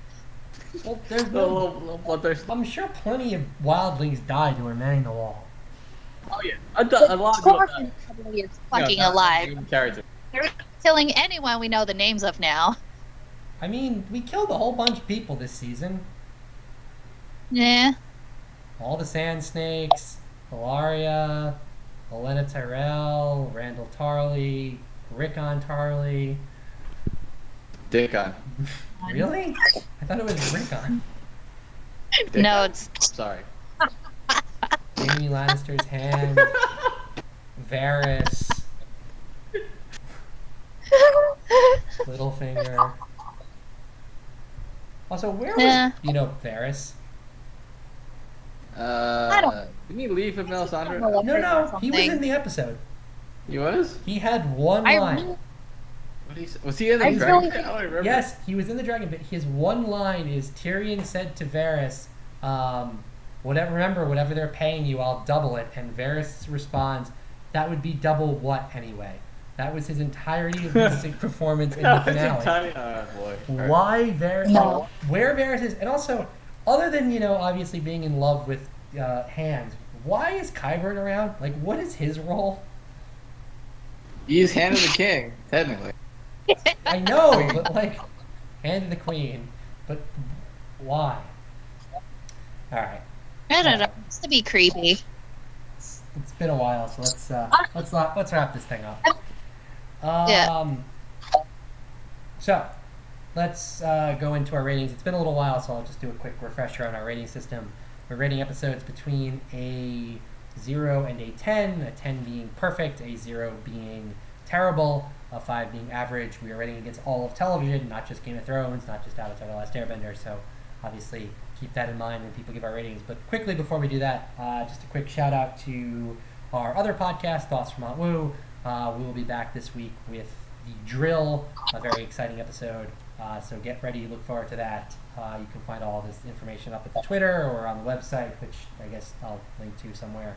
Speaker 1: Well, there's I'm sure plenty of wildlings died who were manning the wall.
Speaker 2: Oh yeah, a lot of people
Speaker 3: fucking alive. killing anyone we know the names of now.
Speaker 1: I mean, we killed a whole bunch of people this season.
Speaker 3: Yeah.
Speaker 1: All the Sand Snakes, Hilaria, Elena Tyrell, Randall Tarley, Rickon Tarley.
Speaker 2: Dickon.
Speaker 1: Really? I thought it was Rickon.
Speaker 2: Dickon.
Speaker 3: No, it's
Speaker 2: Sorry.
Speaker 1: Jamie Lannister's hand. Varys. Littlefinger. Also, where was Varys?
Speaker 2: Didn't he leave with Melisandre?
Speaker 1: No, he was in the episode.
Speaker 2: He was?
Speaker 1: He had one line.
Speaker 2: Was he in the dragon pit? I don't remember.
Speaker 1: Yes, he was in the dragon pit. His one line is Tyrion said to Varys, whatever they're paying you, I'll double it. And Varys responds, that would be double what anyway? That was his entirety of his performance in the finale.
Speaker 2: Oh, boy.
Speaker 1: Why Varys?
Speaker 3: No.
Speaker 1: Where Varys is, and also, other than obviously being in love with hands, why is Qyburn around? Like, what is his role?
Speaker 2: He's hand of the king, technically.
Speaker 1: I know, but hand of the queen. But why? All right.
Speaker 3: I don't know. It's to be creepy.
Speaker 1: It's been a while, so let's wrap this thing up.
Speaker 3: Yeah.
Speaker 1: So, let's go into our ratings. It's been a little while, so I'll just do a quick refresher on our rating system. We're rating episodes between a 0 and a 10, a 10 being perfect, a 0 being terrible, a 5 being average. We are rating against all of television, not just Game of Thrones, not just Avatar: The Last Airbender, so obviously keep that in mind when people give our ratings. But quickly before we do that, just a quick shout out to our other podcast, Thoughts from Aunt Wu. We will be back this week with The Drill, a very exciting episode. So get ready, look forward to that. You can find all this information up at the Twitter or on the website, which I guess I'll link to somewhere.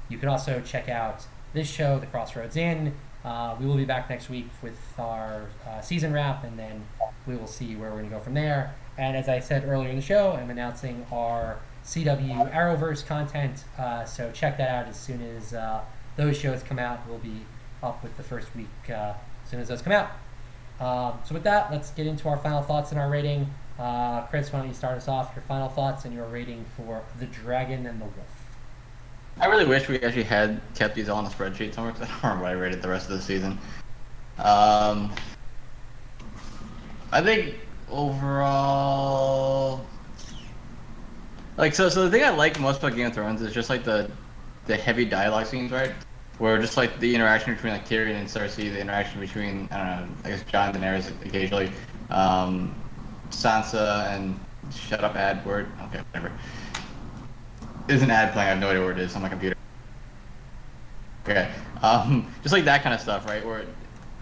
Speaker 1: You can also check out this show, The Crossroads Inn. We will be back next week with our season wrap, and then we will see where we're going to go from there. And as I said earlier in the show, I'm announcing our CW Arrowverse content, so check that out as soon as those shows come out. We'll be up with the first week as soon as those come out. So with that, let's get into our final thoughts and our rating. Chris, why don't you start us off? Your final thoughts and your rating for The Dragon and the Wolf.
Speaker 2: I really wish we actually had kept these all on a spreadsheet somewhere, because I don't remember what I rated the rest of the season. I think overall, so the thing I like most about Game of Thrones is just the heavy dialogue scenes, right? Where just the interaction between Tyrion and Cersei, the interaction between I guess Jon and Daenerys occasionally, Sansa and shut up ad word. Okay, whatever. There's an ad playing. I have no idea where it is on my computer. Okay, just that kind of stuff, right? Where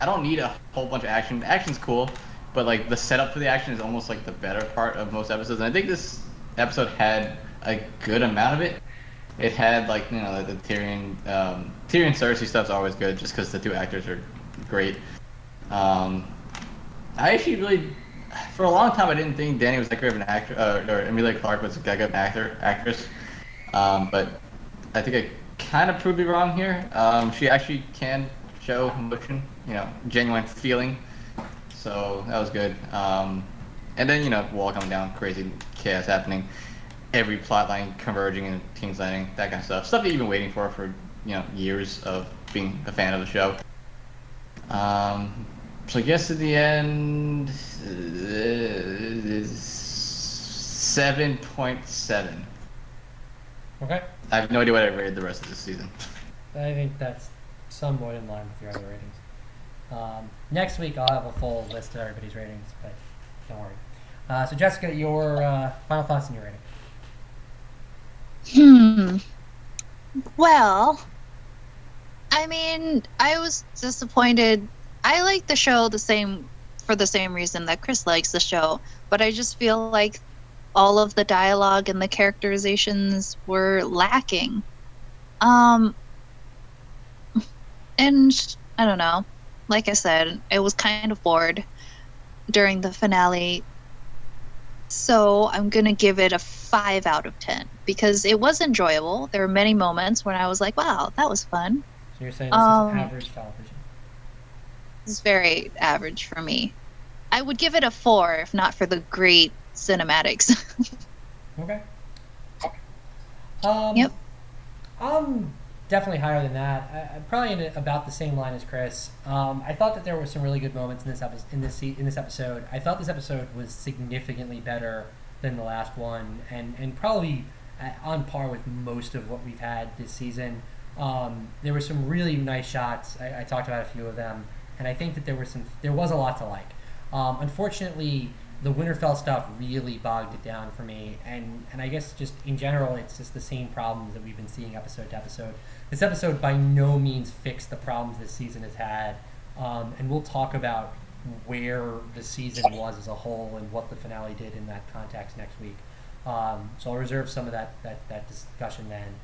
Speaker 2: I don't need a whole bunch of action. The action's cool, but the setup for the action is almost the better part of most episodes. And I think this episode had a good amount of it. It had the Tyrion Cersei stuff's always good, just because the two actors are great. I actually really, for a long time, I didn't think Dany was that great of an actor, or Emilia Clarke was that good of an actress. But I think I kind of proved me wrong here. She actually can show emotion, genuine feeling. So that was good. And then, wall coming down, crazy chaos happening. Every plot line converging in King's Landing, that kind of stuff. Stuff that you've been waiting for years of being a fan of the show. So I guess at the end, 7.7.
Speaker 1: Okay.
Speaker 2: I have no idea what I rated the rest of this season.
Speaker 1: I think that's somewhat in line with your other ratings. Next week I'll have a full list of everybody's ratings, but don't worry. So Jessica, your final thoughts and your rating.
Speaker 3: Well, I mean, I was disappointed. I like the show for the same reason that Chris likes the show, but I just feel like all of the dialogue and the characterizations were lacking. And I don't know. Like I said, I was kind of bored during the finale. So I'm going to give it a 5 out of 10 because it was enjoyable. There were many moments when I was like, wow, that was fun.
Speaker 1: So you're saying this is average television?
Speaker 3: is very average for me. I would give it a 4 if not for the great cinematics.
Speaker 1: Okay.
Speaker 3: Yep.
Speaker 1: I'm definitely higher than that. I'm probably in about the same line as Chris. I thought that there were some really good moments in this episode. I thought this episode was significantly better than the last one, and probably on par with most of what we've had this season. There were some really nice shots. I talked about a few of them, and I think that there was a lot to like. Unfortunately, the Winterfell stuff really bogged it down for me, and I guess just in general, it's just the same problems that we've been seeing episode to episode. This episode by no means fixed the problems this season has had, and we'll talk about where the season was as a whole and what the finale did in that context next week. So I'll reserve some of that discussion then.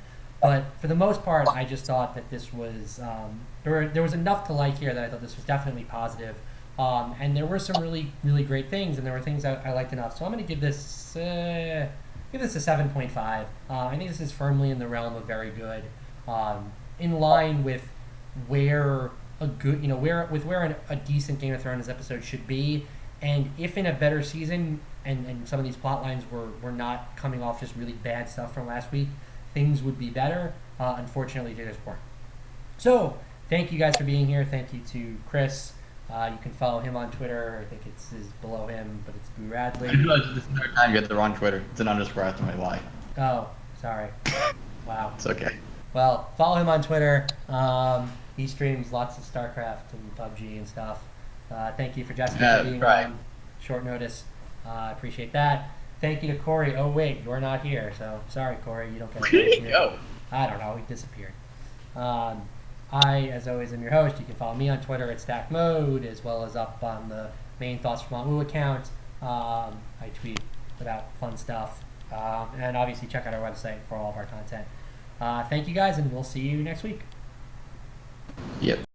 Speaker 1: But for the most part, I just thought that this was there was enough to like here that I thought this was definitely positive. And there were some really, really great things, and there were things I liked enough. So I'm going to give this a 7.5. I think this is firmly in the realm of very good, in line with where a good, where a decent Game of Thrones episode should be. And if in a better season, and some of these plot lines were not coming off just really bad stuff from last week, things would be better. Unfortunately, they just weren't. So thank you guys for being here. Thank you to Chris. You can follow him on Twitter. I think it's below him, but it's Boo Radley.
Speaker 2: I realized this entire time you had the wrong Twitter. It's an underscore after my Y.
Speaker 1: Oh, sorry. Wow.
Speaker 2: It's okay.
Speaker 1: Well, follow him on Twitter. He streams lots of StarCraft and PUBG and stuff. Thank you for Jessica for being on short notice. I appreciate that. Thank you to Corey. Oh wait, you're not here, so sorry, Corey. You don't get.
Speaker 2: Where did he go?
Speaker 1: I don't know. He disappeared. I, as always, am your host. You can follow me on Twitter at Stack Mode, as well as up on the main Thoughts from Aunt Wu account. I tweet about fun stuff. And obviously check out our website for all of our content. Thank you guys, and we'll see you next week.
Speaker 2: Yep.